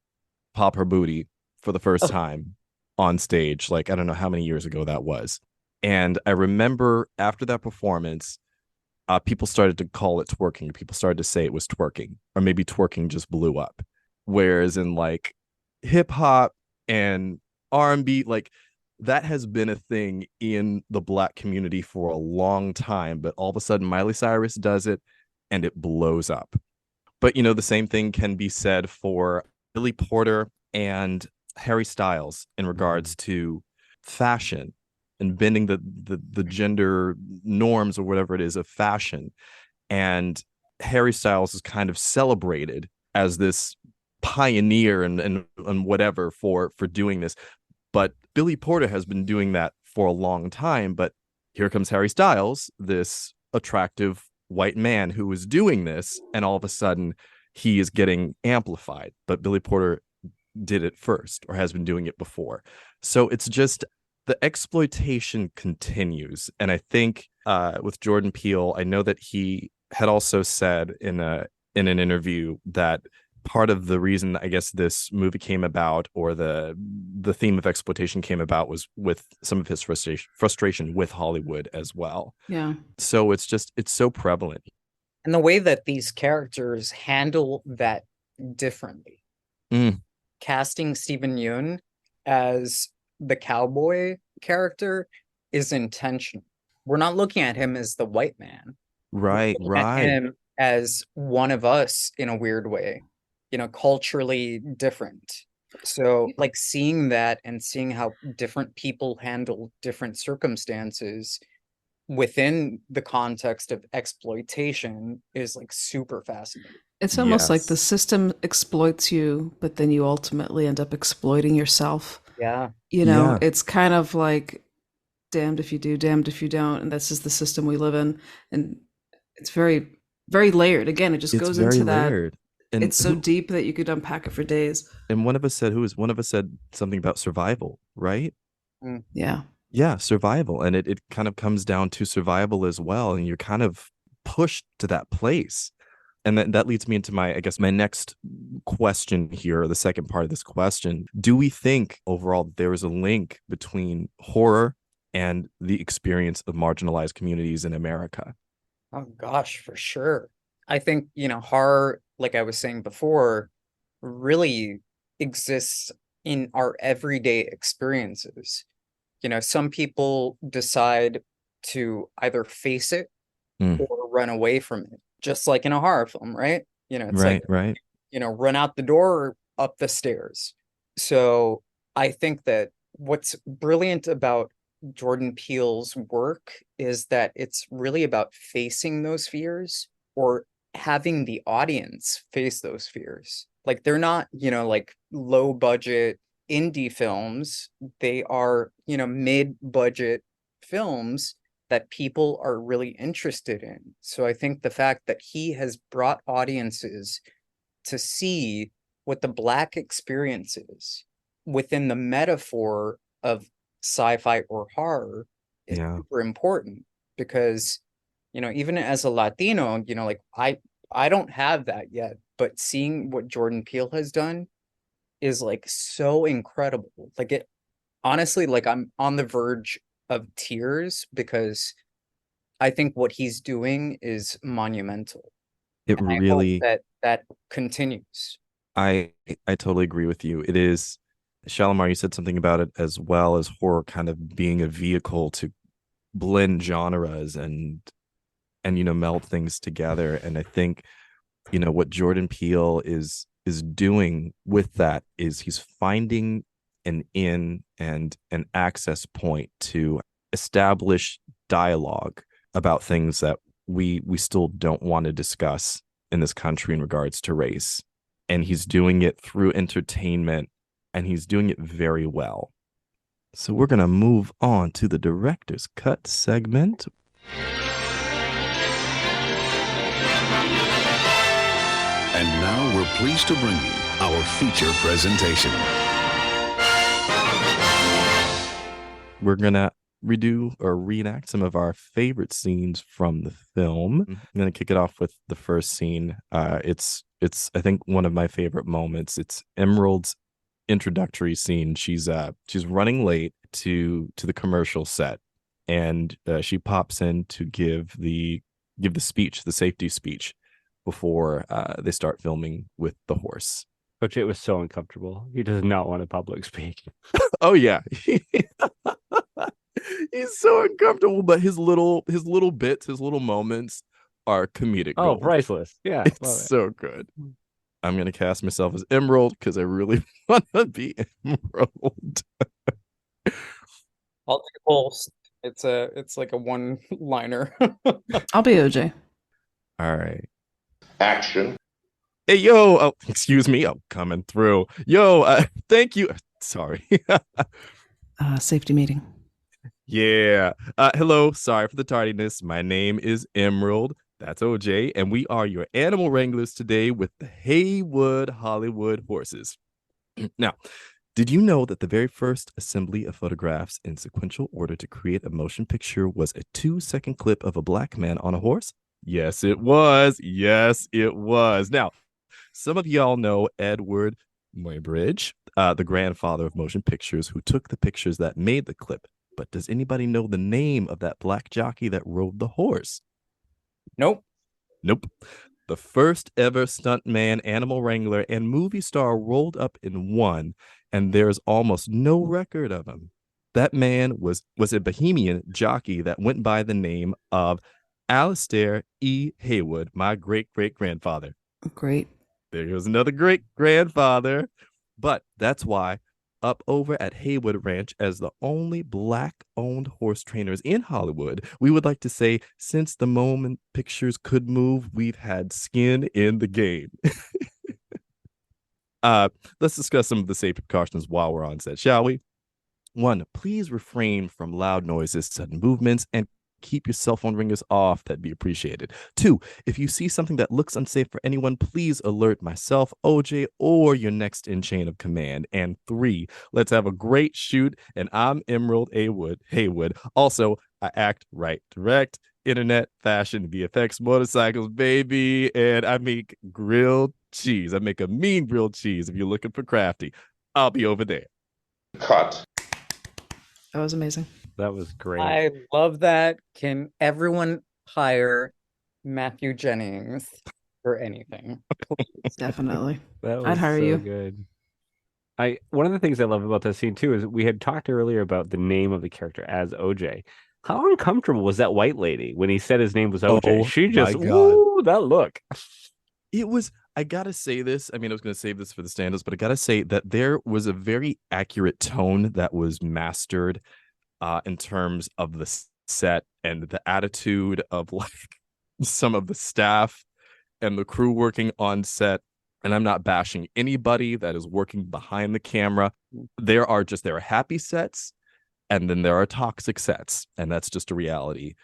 pop her booty for the first time on stage. Like, I don't know how many years ago that was. And I remember after that performance, people started to call it twerking. People started to say it was twerking, or maybe twerking just blew up. Whereas in like hip hop and R&B, like that has been a thing in the Black community for a long time, but all of a sudden Miley Cyrus does it and it blows up. But the same thing can be said for Billy Porter and Harry Styles in regards to fashion and bending the gender norms or whatever it is of fashion. And Harry Styles is kind of celebrated as this pioneer and whatever for doing this. But Billy Porter has been doing that for a long time. But here comes Harry Styles, this attractive white man who is doing this, and all of a sudden he is getting amplified. But Billy Porter did it first, or has been doing it before. So it's just the exploitation continues. And I think with Jordan Peele, I know that he had also said in an interview that part of the reason I guess this movie came about, or the theme of exploitation came about, was with some of his frustration with Hollywood as well. Yeah. So it's so prevalent. And the way that these characters handle that differently. Casting Stephen Yeun as the cowboy character is intentional. We're not looking at him as the white man. Right. At him as one of us in a weird way, culturally different. So like seeing that and seeing how different people handle different circumstances within the context of exploitation is like super fascinating. It's almost like the system exploits you, but then you ultimately end up exploiting yourself. Yeah. It's kind of like damned if you do, damned if you don't. And this is the system we live in. And it's very, very layered. Again, it just goes into that. Layered. And it's so deep that you could unpack it for days. And one of us said something about survival, right? Yeah. Yeah, survival. And it kind of comes down to survival as well. And you're kind of pushed to that place. And that leads me into my next question here, the second part of this question. Do we think overall there is a link between horror and the experience of marginalized communities in America? Oh gosh, for sure. I think, horror, like I was saying before, really exists in our everyday experiences. Some people decide to either face it or run away from it, just like in a horror film, right? It's right. Run out the door or up the stairs. So I think that what's brilliant about Jordan Peele's work is that it's really about facing those fears, or having the audience face those fears. Like they're not, like low budget indie films. They are, mid-budget films that people are really interested in. So I think the fact that he has brought audiences to see what the Black experience is within the metaphor of sci-fi or horror is super important, because even as a Latino, like I don't have that yet, but seeing what Jordan Peele has done is like so incredible. Like it honestly, like I'm on the verge of tears, because I think what he's doing is monumental. It and really I hope that continues. I totally agree with you. It is, Shalimar, you said something about it as well, as horror kind of being a vehicle to blend genres and meld things together. And I think what Jordan Peele is doing with that is he's finding an in and an access point to establish dialogue about things that we still don't want to discuss in this country in regards to race. And he's doing it through entertainment, and he's doing it very well. So we're going to move on to the director's cut segment. And now we're pleased to bring you our feature presentation. We're going to redo or reenact some of our favorite scenes from the film. I'm going to kick it off with the first scene. It's I think one of my favorite moments. It's Emerald's introductory scene. She's running late to the commercial set, and she pops in to give the speech, the safety speech, before they start filming with the horse. OJ was so uncomfortable. He does not want to public speak. Oh yeah. He's so uncomfortable, but his little bits, his little moments are comedic Oh, gold. priceless. Yeah. It's love it. so good. I'm gonna cast myself as Emerald because I really want to be Emerald. I'll do both. It's like a one-liner. I'll be OJ. All right. Action. Hey yo, oh excuse me, oh coming through. Yo, thank you. Sorry. Safety meeting. Yeah. Hello. Sorry for the tardiness. My name is Emerald. That's OJ, and we are your animal wranglers today with the Haywood Hollywood horses. Now, did you know that the very first assembly of photographs in sequential order to create a motion picture was a 2-second clip of a black man on a horse? Yes, it was. Yes, it was. Now, some of y'all know Edward Muybridge, the grandfather of motion pictures, who took the pictures that made the clip. But does anybody know the name of that black jockey that rode the horse? Nope. Nope. The first ever stuntman, animal wrangler, and movie star rolled up in one, and there's almost no record of him. That man was a Bohemian jockey that went by the name of Alistair E. Haywood, my great-great-grandfather. Great. There goes another great-grandfather. But that's why up over at Haywood Ranch, as the only black-owned horse trainers in Hollywood, we would like to say, since the moment pictures could move, we've had skin in the game. Let's discuss some of the safety precautions while we're on set, shall we? 1, please refrain from loud noises, sudden movements, and keep your cell phone ringers off. That'd be appreciated. 2, if you see something that looks unsafe for anyone, please alert myself, OJ, or your next in chain of command. And 3, let's have a great shoot. And I'm Emerald Haywood. Also, I act, write, direct, internet, fashion, VFX, motorcycles, baby. And I make grilled cheese. I make a mean grilled cheese. If you're looking for crafty, I'll be over there. Cut. That was amazing. That was great. I love that. Can everyone hire Matthew Jennings for anything? Definitely. That was I'd hire so you. good. One of the things I love about this scene too is we had talked earlier about the name of the character as OJ. How uncomfortable was that white lady when he said his name was OJ? Oh, She just, my God. ooh, that look. It was, I gotta say this. I mean, I was gonna save this for the stand-ups, but I gotta say that there was a very accurate tone that was mastered in terms of the set and the attitude of like some of the staff and the crew working on set. And I'm not bashing anybody that is working behind the camera. There are happy sets, and then there are toxic sets, and that's just a reality.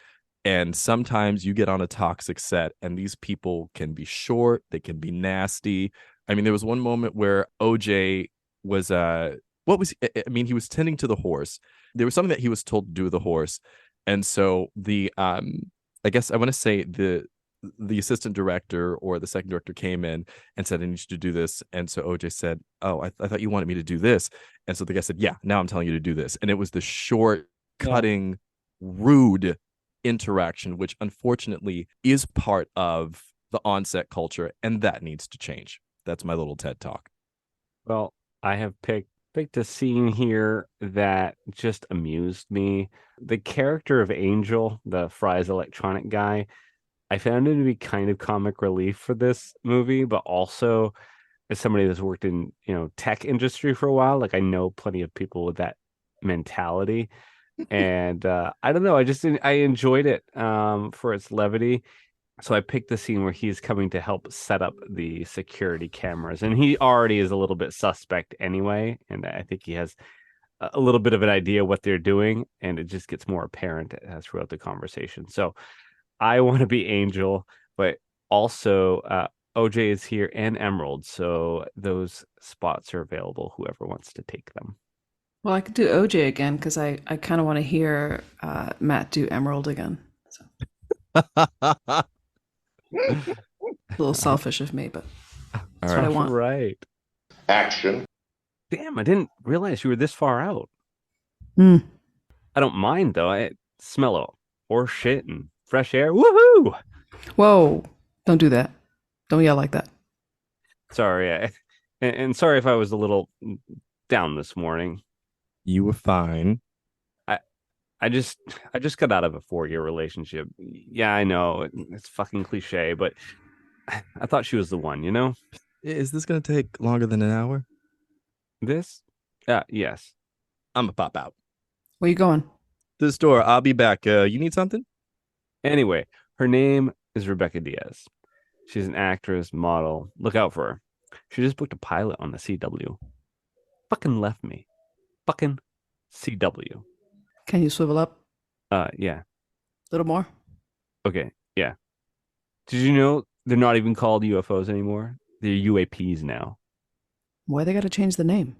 And sometimes you get on a toxic set and these people can be short, they can be nasty. I mean, there was one moment where OJ was he was tending to the horse. There was something that he was told to do with the horse. And so the I guess I want to say the assistant director or the second director came in and said, I need you to do this. And so OJ said, oh, I thought you wanted me to do this. And so the guy said, yeah, now I'm telling you to do this. And it was the short, cutting, rude interaction, which unfortunately is part of the on-set culture, and that needs to change. That's my little TED talk. Well, I have picked a scene here that just amused me. The character of Angel, the Fry's electronic guy, I found him to be kind of comic relief for this movie, but also as somebody that's worked in, tech industry for a while, like I know plenty of people with that mentality. And I don't know, I enjoyed it for its levity. So I picked the scene where he's coming to help set up the security cameras, and he already is a little bit suspect anyway, and I think he has a little bit of an idea what they're doing, and it just gets more apparent throughout the conversation. So I want to be Angel, but also OJ is here and Emerald, so those spots are available, whoever wants to take them. Well, I could do OJ again because I kind of want to hear Matt do Emerald again. So. A little selfish of me, but that's what I want. Right. Action. Damn, I didn't realize you were this far out. Mm. I don't mind, though. I smell of horse shit and fresh air. Woohoo! Whoa, don't do that. Don't yell like that. Sorry, And sorry if I was a little down this morning. You were fine. I just got out of a 4-year relationship. Yeah, I know it's fucking cliche, but I thought she was the one, you know? Is this going to take longer than an hour? This? Yes. I'm going to pop out. Where you going? To the store. I'll be back. You need something? Anyway, her name is Rebecca Diaz. She's an actress, model. Look out for her. She just booked a pilot on the CW. Fucking left me. Fucking CW. Can you swivel up Yeah. a little more? Okay, yeah. Did you know they're not even called UFOs anymore? They're UAPs now. Why they got to change the name?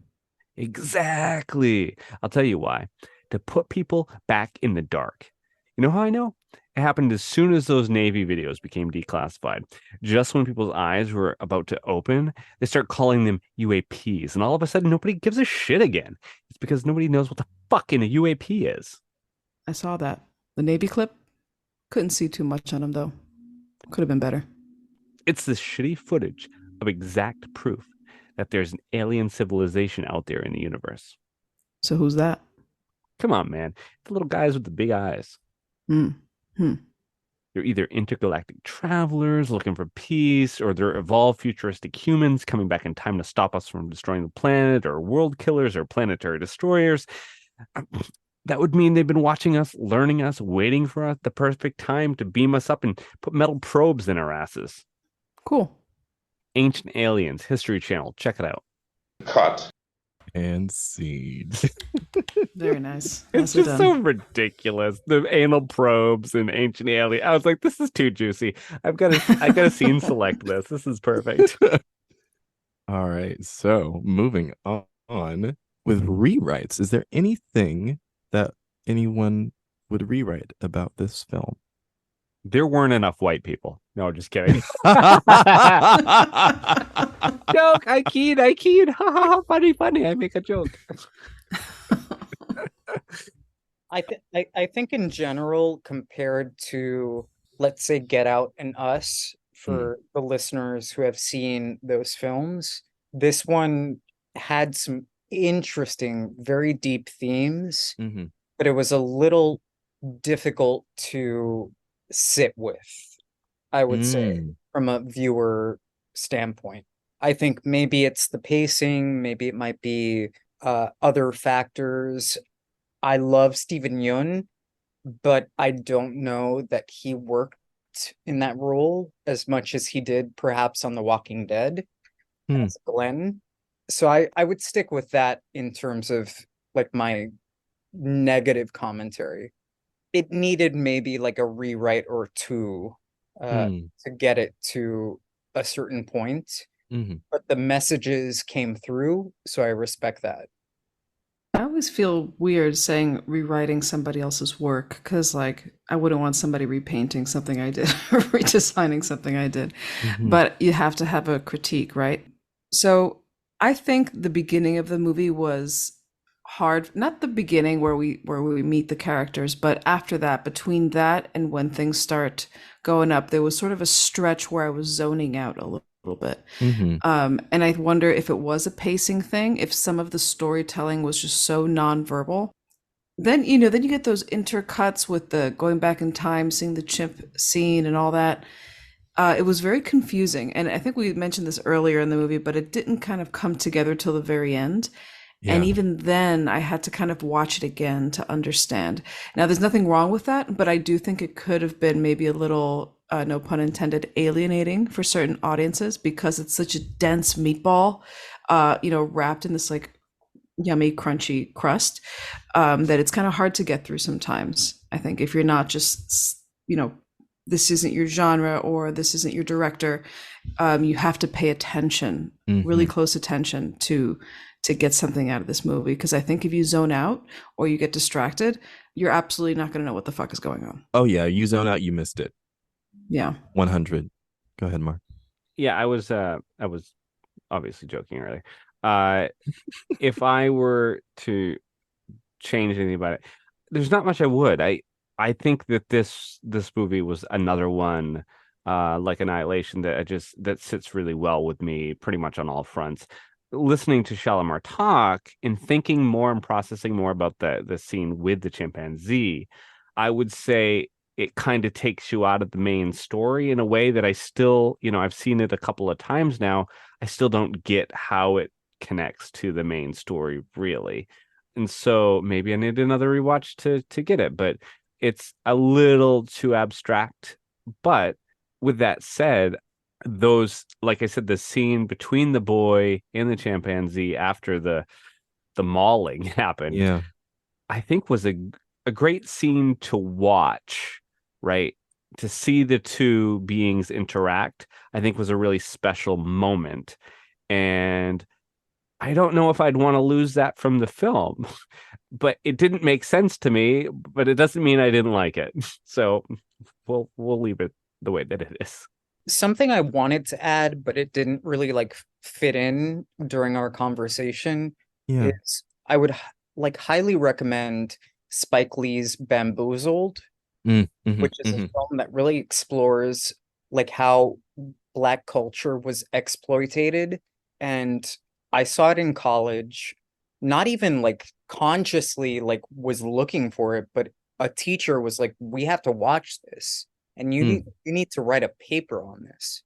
Exactly. I'll tell you why. To put people back in the dark. You know how I know? It happened as soon as those Navy videos became declassified. Just when people's eyes were about to open, they start calling them UAPs. And all of a sudden, nobody gives a shit again. It's because nobody knows what the fuck in a UAP is. I saw that. The Navy clip? Couldn't see too much on him, though. Could have been better. It's this shitty footage of exact proof that there's an alien civilization out there in the universe. So who's that? Come on, man. The little guys with the big eyes. They're either intergalactic travelers looking for peace, or they're evolved futuristic humans coming back in time to stop us from destroying the planet, or world killers, or planetary destroyers. That would mean they've been watching us, learning us, waiting for us the perfect time to beam us up and put metal probes in our asses. Cool. Ancient Aliens, History Channel. Check it out. Cut. And seed. Very nice. It's Nicely just done. so ridiculous. The anal probes and Ancient Alien. I was like, this is too juicy. I got to scene select this. This is perfect. All right. So moving on with rewrites. Is there anything that anyone would rewrite about this film? There weren't enough white people. No, just kidding. Joke. I keyed. Funny. I make a joke. I think in general, compared to, let's say, Get Out and Us, for the listeners who have seen those films, this one had some interesting, very deep themes, but it was a little difficult to sit with, I would say, from a viewer standpoint. I think maybe it's the pacing, maybe it might be other factors. I love Steven Yeun, but I don't know that he worked in that role as much as he did perhaps on The Walking Dead as Glenn. So I would stick with that in terms of like my negative commentary. It needed maybe like a rewrite or two to get it to a certain point, but the messages came through, so I respect that. I always feel weird saying rewriting somebody else's work, because like I wouldn't want somebody repainting something I did or redesigning something I did. But you have to have a critique, right? So I think the beginning of the movie was hard. Not the beginning where we meet the characters, but after that, between that and when things start going up, there was sort of a stretch where I was zoning out a little bit. And I wonder if it was a pacing thing, if some of the storytelling was just so nonverbal. Then you get those intercuts with the going back in time, seeing the chimp scene and all that. It was very confusing. And I think we mentioned this earlier in the movie, but it didn't kind of come together till the very end. Yeah. And even then I had to kind of watch it again to understand. Now, there's nothing wrong with that, but I do think it could have been maybe a little, no pun intended, alienating for certain audiences, because it's such a dense meatball, wrapped in this like yummy, crunchy crust, that it's kind of hard to get through sometimes. I think if you're not just, this isn't your genre or this isn't your director, you have to pay attention, really close attention to get something out of this movie, because I think if you zone out or you get distracted, you're absolutely not going to know what the fuck is going on. Oh yeah, you zone out, you missed it. Yeah. 100. Go ahead, Mark. Yeah, I was obviously joking earlier. If I were to change anything about it, there's not much I would. I think that this movie was another one like Annihilation that sits really well with me pretty much on all fronts. listening to Shalimar talk and thinking more and processing more about the scene with the chimpanzee, I would say it kind of takes you out of the main story in a way that I still, I've seen it a couple of times now. I still don't get how it connects to the main story really. And so maybe I need another rewatch to get it, but it's a little too abstract. But with that said, those, like I said, the scene between the boy and the chimpanzee after the mauling happened, Yeah. I think was a great scene to watch, right? To see the two beings interact, I think was a really special moment. And I don't know if I'd want to lose that from the film, but it didn't make sense to me, but it doesn't mean I didn't like it. So we'll leave it the way that it is. Something I wanted to add, but it didn't really like fit in during our conversation Yeah. is I would like highly recommend Spike Lee's Bamboozled, which is a film that really explores like how Black culture was exploited. And I saw it in college, not even like consciously like was looking for it, but a teacher was like, we have to watch this and you need to write a paper on this.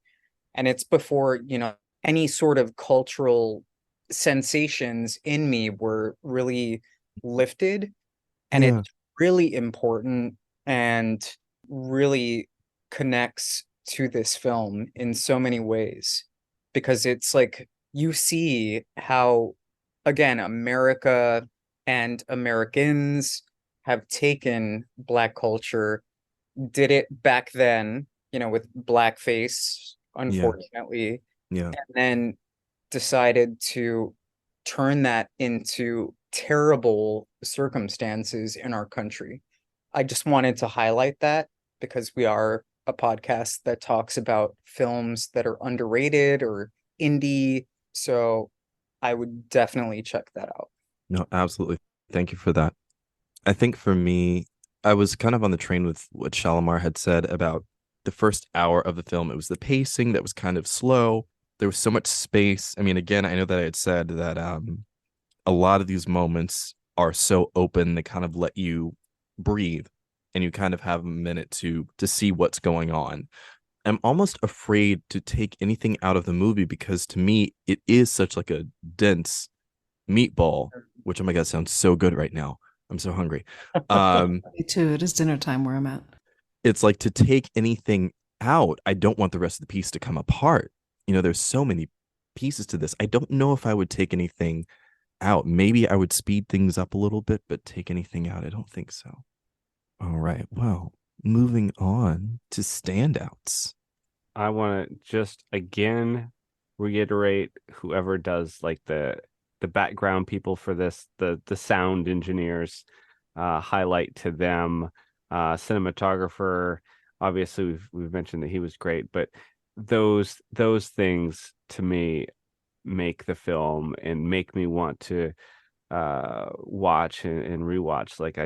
And it's before, any sort of cultural sensations in me were really lifted. And Yeah. it's really important and really connects to this film in so many ways because it's like you see how, again, America and Americans have taken Black culture, did it back then, with blackface, unfortunately, Yeah. and then decided to turn that into terrible circumstances in our country. I just wanted to highlight that because we are a podcast that talks about films that are underrated or indie. So I would definitely check that out. No, absolutely. Thank you for that. I think for me, I was kind of on the train with what Shalimar had said about the first hour of the film. It was the pacing that was kind of slow. There was so much space. I mean, again, I know that I had said that a lot of these moments are so open, they kind of let you breathe and you kind of have a minute to see what's going on. I'm almost afraid to take anything out of the movie because to me, it is such like a dense meatball, which, oh my God, sounds so good right now. I'm so hungry. Me too. It is dinner time where I'm at. It's like to take anything out, I don't want the rest of the piece to come apart. There's so many pieces to this. I don't know if I would take anything out. Maybe I would speed things up a little bit, but take anything out, I don't think so. All right. Well, moving on to standouts. I want to just again reiterate whoever does like the background people for this, the sound engineers, highlight to them, cinematographer. Obviously, we've mentioned that he was great, but those things to me make the film and make me want to watch and rewatch. Like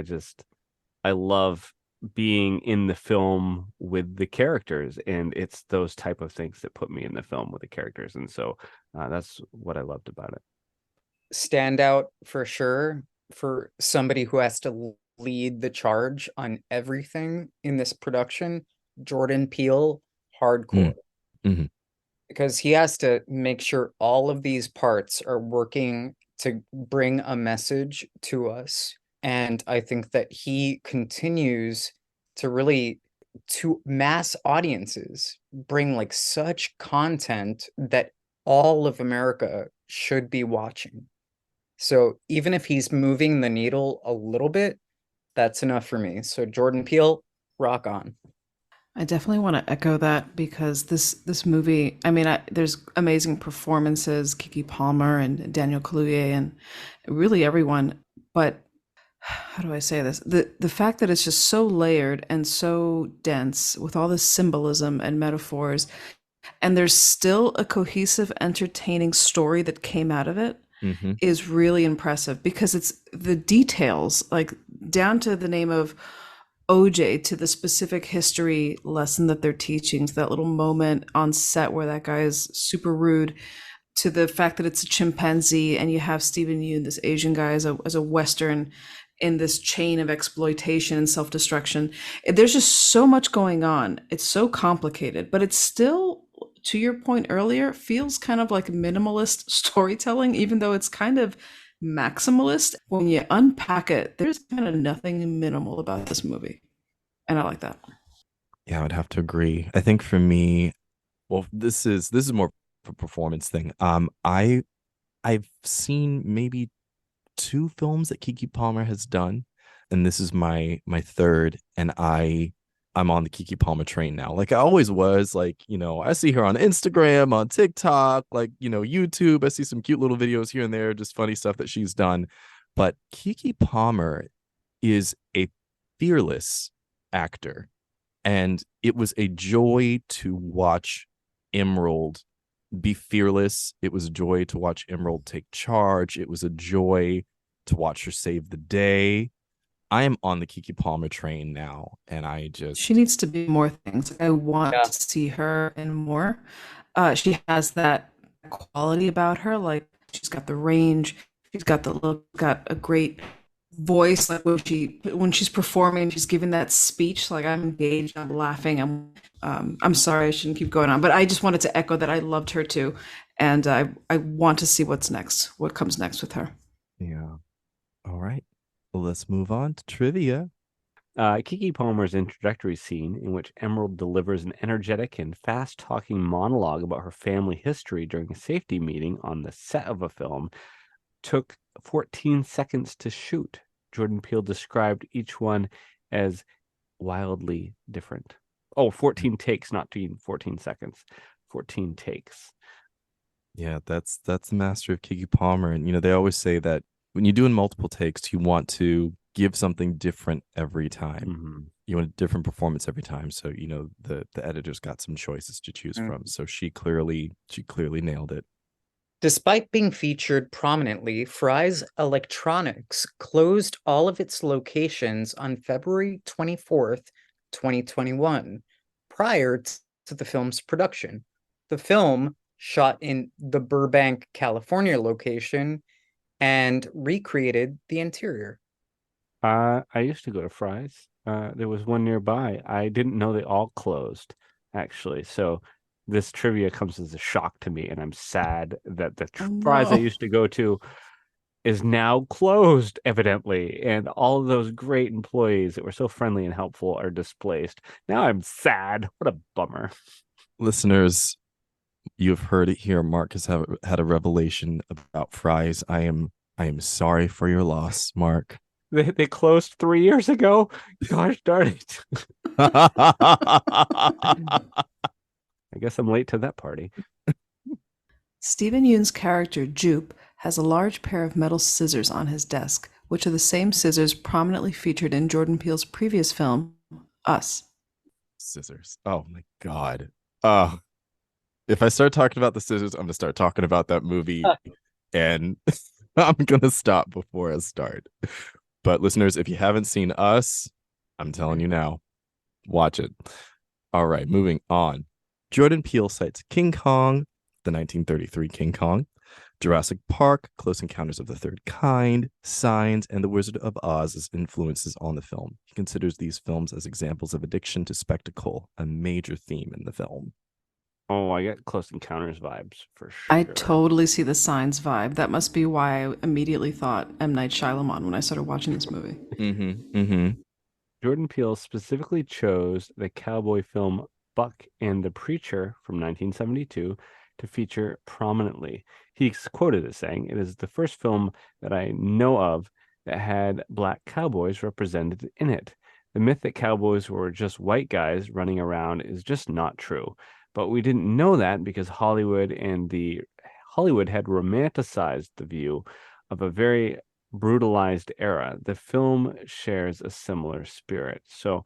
I love being in the film with the characters, and it's those type of things that put me in the film with the characters, and so that's what I loved about it. Standout for sure for somebody who has to lead the charge on everything in this production, Jordan Peele, hardcore. Because he has to make sure all of these parts are working to bring a message to us. And I think that he continues to really, to mass audiences, bring like such content that all of America should be watching. So even if he's moving the needle a little bit, that's enough for me. So Jordan Peele, rock on. I definitely want to echo that because this movie, I mean, there's amazing performances, Keke Palmer and Daniel Kaluuya and really everyone, but how do I say this? The fact that it's just so layered and so dense with all this symbolism and metaphors, and there's still a cohesive, entertaining story that came out of it is really impressive because it's the details, like down to the name of OJ, to the specific history lesson that they're teaching, to that little moment on set where that guy is super rude, to the fact that it's a chimpanzee and you have Stephen Yeun, this Asian guy, as a Western in this chain of exploitation and self-destruction. There's just so much going on. It's so complicated, but it's still, to your point earlier, feels kind of like minimalist storytelling, even though it's kind of maximalist. When you unpack it, there's kind of nothing minimal about this movie. And I like that. Yeah, I would have to agree. I think for me, well, this is more of a performance thing. I've seen maybe 2 films that Keke Palmer has done, and this is my third, and I'm on the Keke Palmer train now. Like I always was. Like, you know, I see her on Instagram, on TikTok, like, you know, YouTube. I see some cute little videos here and there, just funny stuff that she's done. But Keke Palmer is a fearless actor, and it was a joy to watch Emerald be fearless. It was a joy to watch Emerald take charge. It was a joy to watch her save the day. I am on the Keke Palmer train now, and she needs to be more things. I want to see her in more. She has that quality about her. Like, she's got the range, she's got the look, got a great voice. Like when she's performing, she's giving that speech. Like, I'm engaged, I'm laughing. I'm sorry, I shouldn't keep going on, but I just wanted to echo that I loved her too, and I want to see what's next, what comes next with her. Yeah. All right. Well, let's move on to trivia. Keke Palmer's introductory scene, in which Emerald delivers an energetic and fast-talking monologue about her family history during a safety meeting on the set of a film, took 14 seconds to shoot. Jordan Peele described each one as wildly different. Oh, 14 takes, not 14 seconds. 14 takes. Yeah, that's the master of Keke Palmer. And, you know, they always say that when you're doing multiple takes, you want to give something different every time. Mm-hmm. You want a different performance every time. So, you know, the editor's got some choices to choose from. So she clearly nailed it. Despite being featured prominently, Fry's Electronics closed all of its locations on February 24th, 2021, prior to the film's production. The film, shot in the Burbank, California location, and recreated the interior. I used to go to Fry's. There was one nearby. I didn't know they all closed, actually. So this trivia comes as a shock to me, and I'm sad that the Fry's I used to go to is now closed, evidently, and all of those great employees that were so friendly and helpful are displaced. Now I'm sad. What a bummer. Listeners, you have heard it here. Mark has had a revelation about Fry's. I am sorry for your loss, Mark. They closed 3 years ago. Gosh darn it. I guess I'm late to that party. Stephen Yeun's character, Jupe, has a large pair of metal scissors on his desk, which are the same scissors prominently featured in Jordan Peele's previous film, Us. Scissors. Oh my God. If I start talking about the scissors, I'm going to start talking about that movie, and I'm going to stop before I start. But listeners, if you haven't seen Us, I'm telling you now, watch it. All right, moving on. Jordan Peele cites King Kong, the 1933 King Kong, Jurassic Park, Close Encounters of the Third Kind, Signs, and The Wizard of Oz as influences on the film. He considers these films as examples of addiction to spectacle, a major theme in the film. Oh, I get Close Encounters vibes for sure. I totally see the Signs vibe. That must be why I immediately thought M. Night Shyamalan when I started watching this movie. Jordan Peele specifically chose the cowboy film Buck and the Preacher from 1972 to feature prominently. He's quoted as saying, "It is the first film that I know of that had black cowboys represented in it. The myth that cowboys were just white guys running around is just not true. But we didn't know that because Hollywood had romanticized the view of a very brutalized era. The film shares a similar spirit." So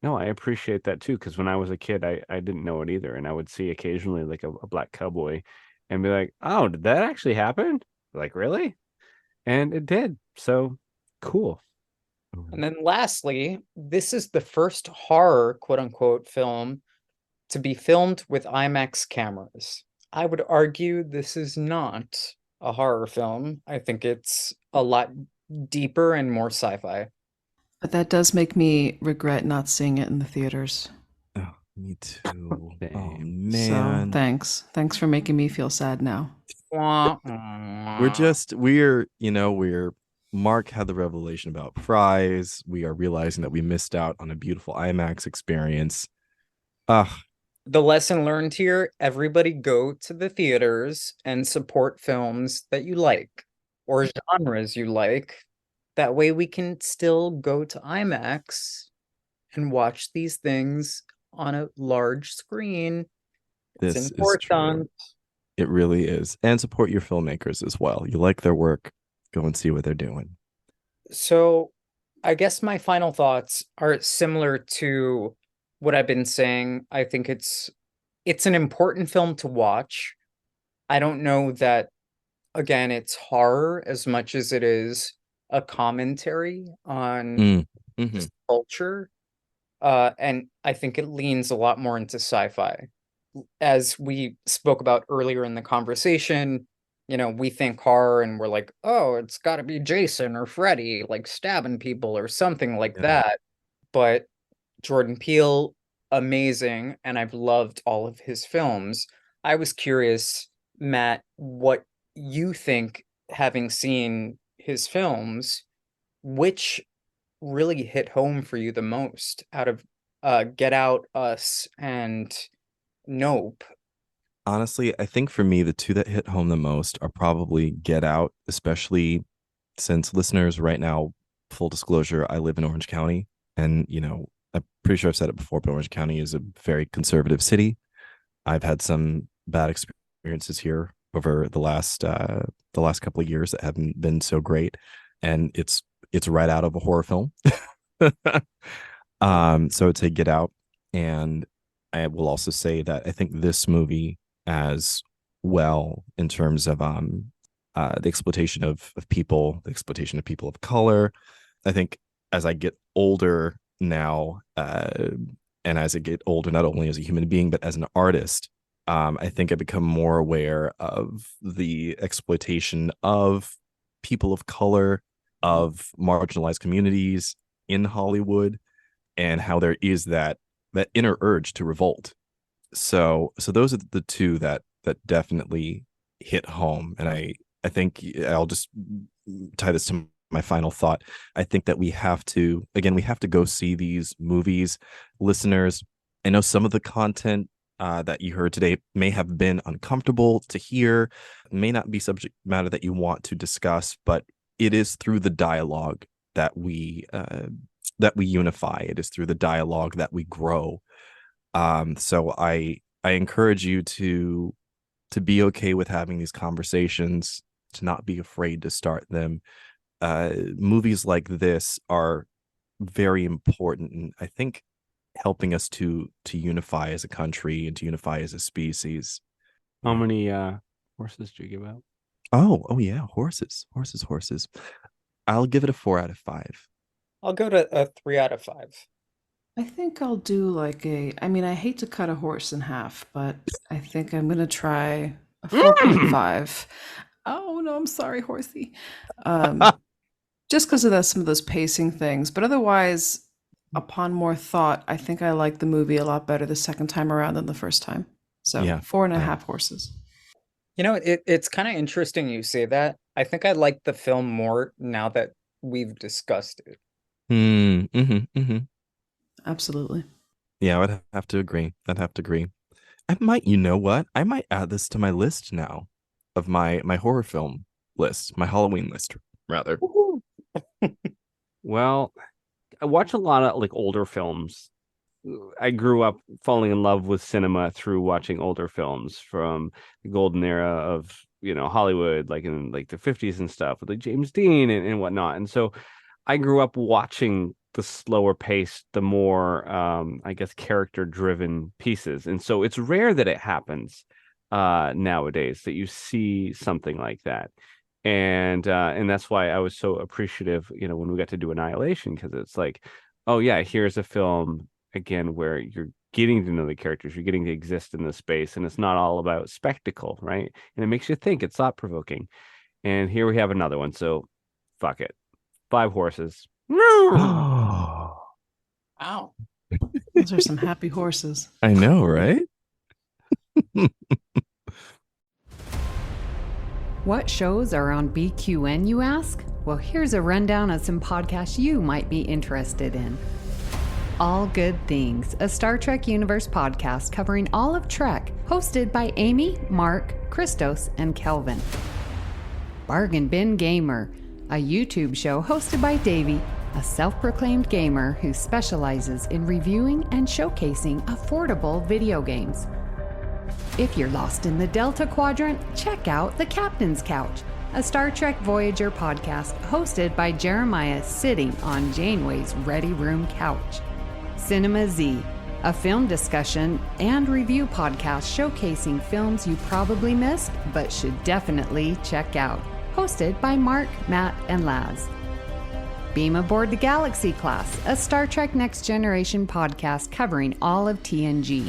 no, I appreciate that too, because when I was a kid, I didn't know it either. And I would see occasionally like a black cowboy and be like, oh, did that actually happen? Like, really? And it did. So cool. And then lastly, this is the first horror, quote unquote, film to be filmed with IMAX cameras. I would argue this is not a horror film. I think it's a lot deeper and more sci-fi. But that does make me regret not seeing it in the theaters. Oh, me too. Oh Same. So man. thanks for making me feel sad now. We're Mark had the revelation about fries. We are realizing that we missed out on a beautiful IMAX experience. The lesson learned here, everybody go to the theaters and support films that you like or genres you like. That way we can still go to IMAX and watch these things on a large screen. It's This is true. important. It really is. And support your filmmakers as well. You like their work, go and see what they're doing. So I guess my final thoughts are similar to what I've been saying. I think it's an important film to watch. I don't know that, again, it's horror as much as it is a commentary on Mhm. culture. And I think it leans a lot more into sci-fi. As we spoke about earlier in the conversation, we think horror and we're like, oh, it's got to be Jason or Freddy, like stabbing people or something like that. But Jordan Peele, amazing, and I've loved all of his films. I was curious, Matt, what you think, having seen his films, which really hit home for you the most out of Get Out, Us, and Nope. Honestly, I think for me, the two that hit home the most are probably Get Out, especially since listeners right now, full disclosure, I live in Orange County. And, I'm pretty sure I've said it before, but Orange County is a very conservative city. I've had some bad experiences here over the last couple of years that haven't been so great. And it's right out of a horror film. So I'd say Get Out. And I will also say that I think this movie as well, in terms of the exploitation of people, the exploitation of people of color. I think as I get older now, and as I get older, not only as a human being, but as an artist, I think I become more aware of the exploitation of people of color, of marginalized communities in Hollywood, and how there is that inner urge to revolt. So those are the two that definitely hit home. And I think I'll just tie this to my final thought. I think that we have to go see these movies. Listeners, I know some of the content that you heard today may have been uncomfortable to hear, may not be subject matter that you want to discuss, but it is through the dialogue that we unify. It is through the dialogue that we grow. So I encourage you to be okay with having these conversations, to not be afraid to start them. Movies like this are very important, and I think helping us to unify as a country and to unify as a species. How many horses do you give out? Oh yeah, horses. I'll give it a 4 out of 5. I'll go to a 3 out of 5. I think I'll do I hate to cut a horse in half, but I think I'm going to try a 4.5. Oh, no, I'm sorry, horsey. Just because of some of those pacing things. But otherwise, upon more thought, I think I like the movie a lot better the second time around than the first time. So Yeah. 4.5 horses. It's kind of interesting you say that. I think I like the film more now that we've discussed it. Absolutely. Yeah, I'd have to agree. I might add this to my list now, of my horror film list, my Halloween list, rather. Well, I watch a lot of older films. I grew up falling in love with cinema through watching older films from the golden era of Hollywood, like in the 50s and stuff, with James Dean and whatnot. And so I grew up watching the slower pace, the more I guess character driven pieces. And so it's rare that it happens nowadays that you see something like that. And that's why I was so appreciative, when we got to do Annihilation, because it's like, oh yeah, here's a film again where getting to know the characters. You're getting to exist in the space, and it's not all about spectacle, right? And it makes you think. It's thought provoking. And here we have another one. So, fuck it. 5 horses. Oh, Wow. Those are some happy horses. I know, right? What shows are on BQN, you ask? Well, here's a rundown of some podcasts you might be interested in. All Good Things, a Star Trek Universe podcast covering all of Trek, hosted by Amy, Mark, Christos, and Kelvin. Bargain Bin Gamer, a YouTube show hosted by Davey, a self-proclaimed gamer who specializes in reviewing and showcasing affordable video games. If you're lost in the Delta Quadrant, check out The Captain's Couch, a Star Trek Voyager podcast hosted by Jeremiah sitting on Janeway's Ready Room couch. Cinema Z, a film discussion and review podcast showcasing films you probably missed but should definitely check out, hosted by Mark, Matt, and Laz. Beam Aboard the Galaxy Class, a Star Trek Next Generation podcast covering all of TNG,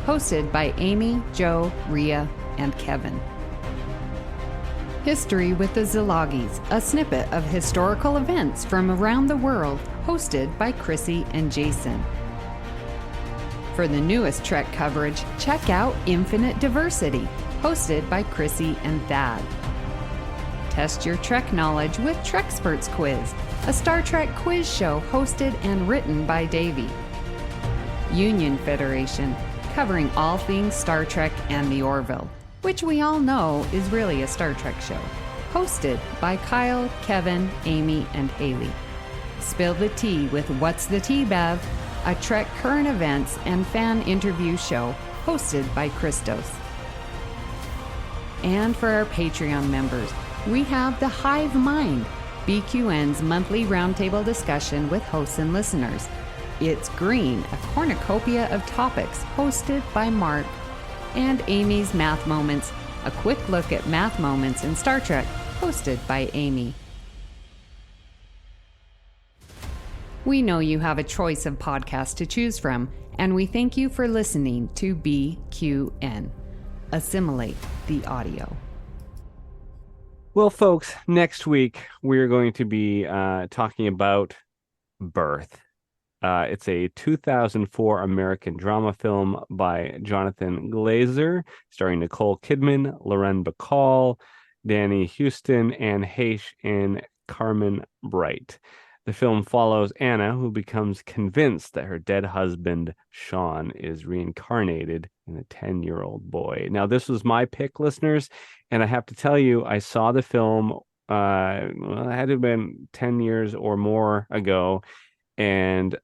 hosted by Amy, Joe, Rhea, and Kevin. History with the Szilagys, a snippet of historical events from around the world, hosted by Chrissy and Jason. For the newest Trek coverage, check out Infinite Diversity, hosted by Chrissy and Thad. Test your Trek knowledge with Treksperts Quiz, a Star Trek quiz show hosted and written by Davey. Union Federation, covering all things Star Trek and the Orville, which we all know is really a Star Trek show, hosted by Kyle, Kevin, Amy, and Haley. Spill the Tea with What's the Tea, Bev, a Trek current events and fan interview show hosted by Christos. And for our Patreon members, we have The Hive Mind, BQN's monthly roundtable discussion with hosts and listeners. It's Green, a cornucopia of topics hosted by Mark. And Amy's Math Moments, a quick look at math moments in Star Trek, hosted by Amy. We know you have a choice of podcasts to choose from, and we thank you for listening to BQN. Assimilate the audio. Well, folks, next week we're going to be talking about Birth. It's a 2004 American drama film by Jonathan Glazer, starring Nicole Kidman, Lauren Bacall, Danny Houston, and Hait and Carmen Bright. The film follows Anna, who becomes convinced that her dead husband, Sean, is reincarnated in a 10-year-old boy. Now, this was my pick, listeners, and I have to tell you, I saw the film, it had to have been 10 years or more ago, and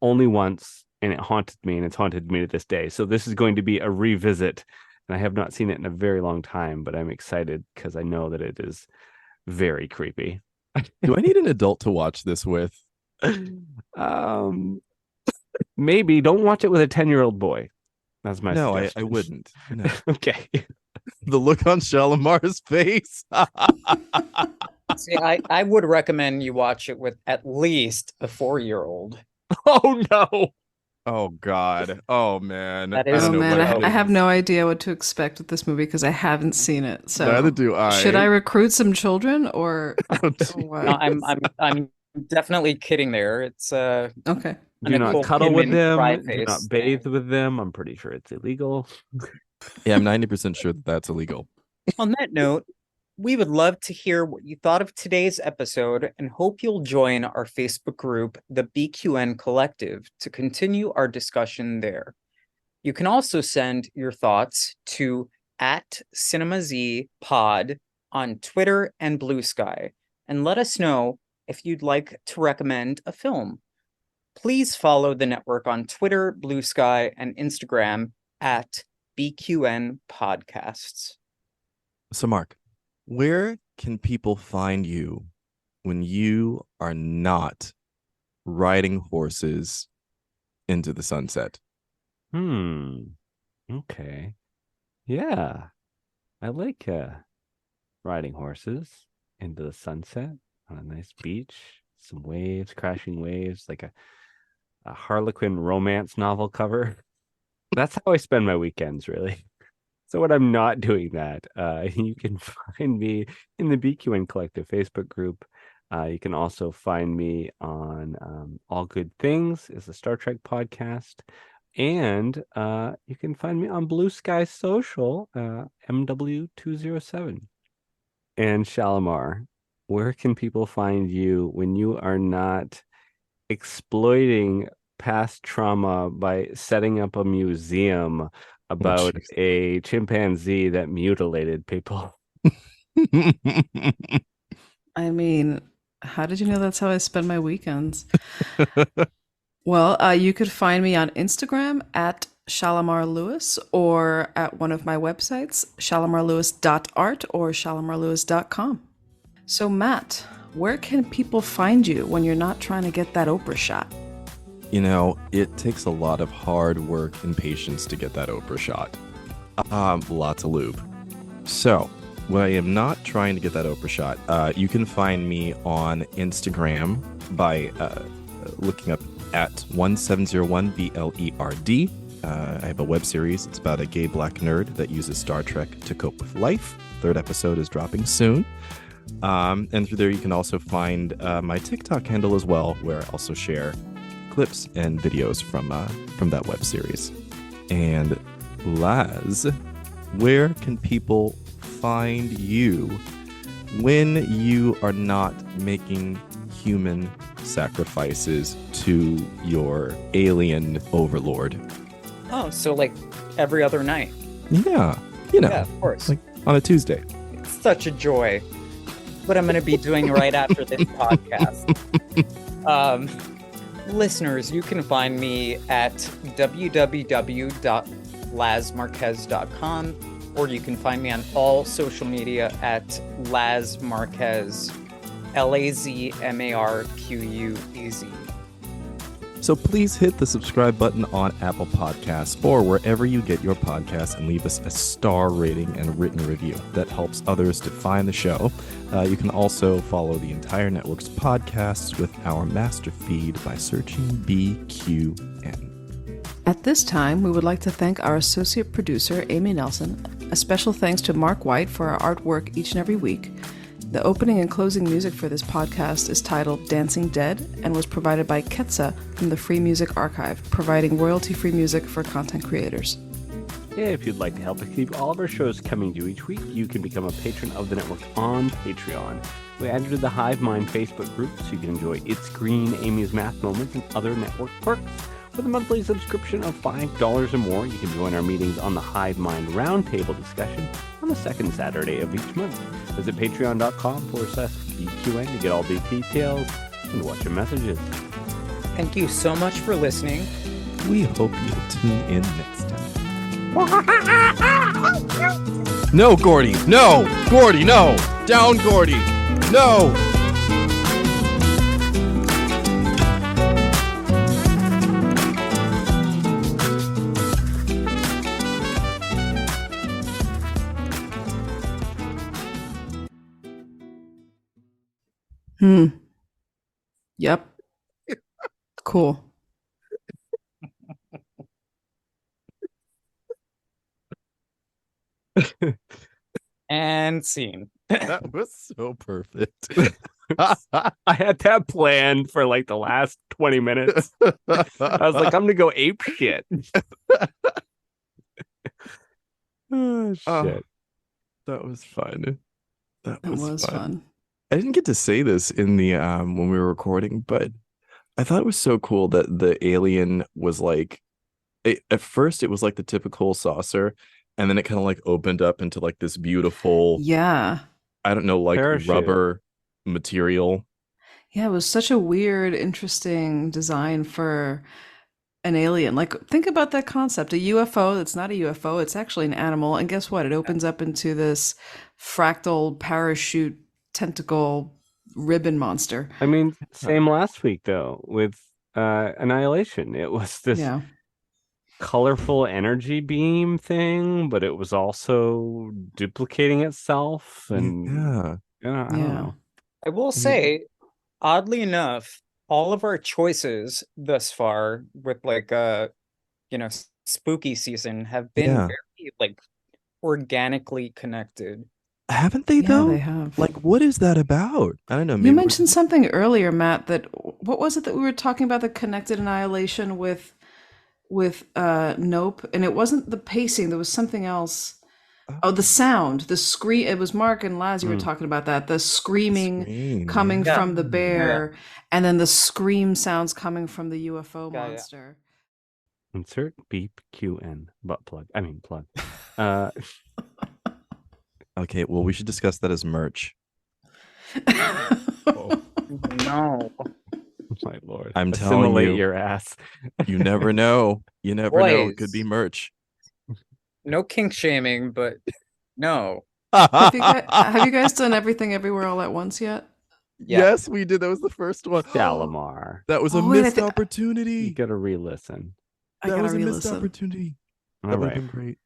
only once, and it haunted me, and it's haunted me to this day. So this is going to be a revisit, and I have not seen it in a very long time, but I'm excited because I know that it is very creepy. Do I need an adult to watch this with? Maybe. Don't watch it with a 10-year-old boy. That's my suggestion. suggestion. I wouldn't. No. Okay. The look on Shalimar's face. See, I would recommend you watch it with at least a 4-year-old. Oh, no. Oh, God. Oh, man. That is- Oh man, I I have no idea what to expect with this movie because I haven't seen it. So Neither do I. should I recruit some children or Oh, what? No, I'm definitely kidding there. It's Okay. Do Nicole not cuddle with Kidman them. cry Do face not bathe thing. with them. I'm pretty sure it's illegal. Yeah, I'm 90% sure that that's illegal. On that note, we would love to hear what you thought of today's episode and hope you'll join our Facebook group, the BQN Collective, to continue our discussion there. You can also send your thoughts to @CinemaZPod on Twitter and BlueSky, and let us know if you'd like to recommend a film. Please follow the network on Twitter, BlueSky, and Instagram @BQN Podcasts. So, Mark, where can people find you when you are not riding horses into the sunset? Okay. Yeah. I like riding horses into the sunset on a nice beach, some waves, crashing waves, like a Harlequin romance novel cover. That's how I spend my weekends, really. So when I'm not doing that, you can find me in the BQN Collective Facebook group. You can also find me on All Good Things, is a Star Trek podcast. And you can find me on BlueSky Social, MW207. And Shalimar, where can people find you when you are not exploiting past trauma by setting up a museum about a chimpanzee that mutilated people? I mean, how did you know that's how I spend my weekends? Well, you could find me on Instagram at Shalimar Luis or at one of my websites, shalimarluis.art or shalimarluis.com. So, Matt, where can people find you when you're not trying to get that Oprah shot? You know, it takes a lot of hard work and patience to get that Oprah shot. Lots of lube. So, when I am not trying to get that Oprah shot, you can find me on Instagram by looking up at 1701BLERD. I have a web series. It's about a gay black nerd that uses Star Trek to cope with life. Third episode is dropping soon. And through there, you can also find my TikTok handle as well, where I also share clips and videos from that web series. And Laz, where can people find you when you are not making human sacrifices to your alien overlord? Oh, so like every other night. Yeah, Yeah, of course. like on a Tuesday. It's such a joy. What I'm going to be doing right after this podcast. Listeners, you can find me at www.lazmarquez.com, or you can find me on all social media at Laz Marquez, LazMarquez. So please hit the subscribe button on Apple Podcasts or wherever you get your podcasts and leave us a star rating and written review. That helps others to find the show. You can also follow the entire network's podcasts with our master feed by searching BQN. At this time, we would like to thank our associate producer, Amy Nelson. A special thanks to Mark White for our artwork each and every week. The opening and closing music for this podcast is titled Dancing Dead and was provided by Ketsa from the Free Music Archive, providing royalty-free music for content creators. If you'd like to help us keep all of our shows coming to you each week, you can become a patron of the network on Patreon. We added to the Hive Mind Facebook group so you can enjoy It's Green, Amy's Math Moments, and other network perks. With a monthly subscription of $5 or more, you can join our meetings on the Hive Mind Roundtable discussion on the second Saturday of each month. Visit patreon.com/BQN to get all the details and watch your messages. Thank you so much for listening. We hope you'll tune in next time. No, Gordy! No! Gordy, no! Down, Gordy! No! Yep. Cool. And scene. That was so perfect. I had that planned for like the last 20 minutes. I was like, I'm going to go ape shit. Oh, shit. Oh. That was fun. That It was fun. I didn't get to say this in the when we were recording, but I thought it was so cool that the alien was like at first it was like the typical saucer, and then it kind of like opened up into like this beautiful, Yeah. I don't know, like Parachute. rubber material. Yeah, it was such a weird, interesting design for an alien. Like, think about that concept. A UFO that's not a UFO, it's actually an animal. And guess what? It opens up into this fractal parachute tentacle ribbon monster. I mean, same last week though with Annihilation. It was this Yeah. colorful energy beam thing, but it was also duplicating itself. And Yeah. I don't know. I will say, oddly enough, all of our choices thus far with like spooky season have been Yeah. very like organically connected. Haven't they Yeah, though? they have. Like, what is that about? I don't know. You Maybe mentioned something earlier, Matt, that what was it that we were talking about, the connected annihilation with Nope, and it wasn't the pacing, there was something else. Oh, the sound, the scream. It was Mark and Laz, you were talking about that. The screaming Scream, coming yeah. from the bear, and then the scream sounds coming from the UFO Yeah, yeah. monster. Insert beep QN butt plug. I mean plug. Okay, well, we should discuss that as merch. No. My lord. I'm telling Assimilate you. your ass. You never know. You never know. It could be Boys. merch. No kink shaming, but no. Have you guys done Everything Everywhere All at Once yet? Yeah. Yes, we did. That was the first one. Shalimar. That was a Oh, wait, missed You opportunity. gotta re-listen. I That gotta was a missed re-listen. opportunity. All That would right. have been great.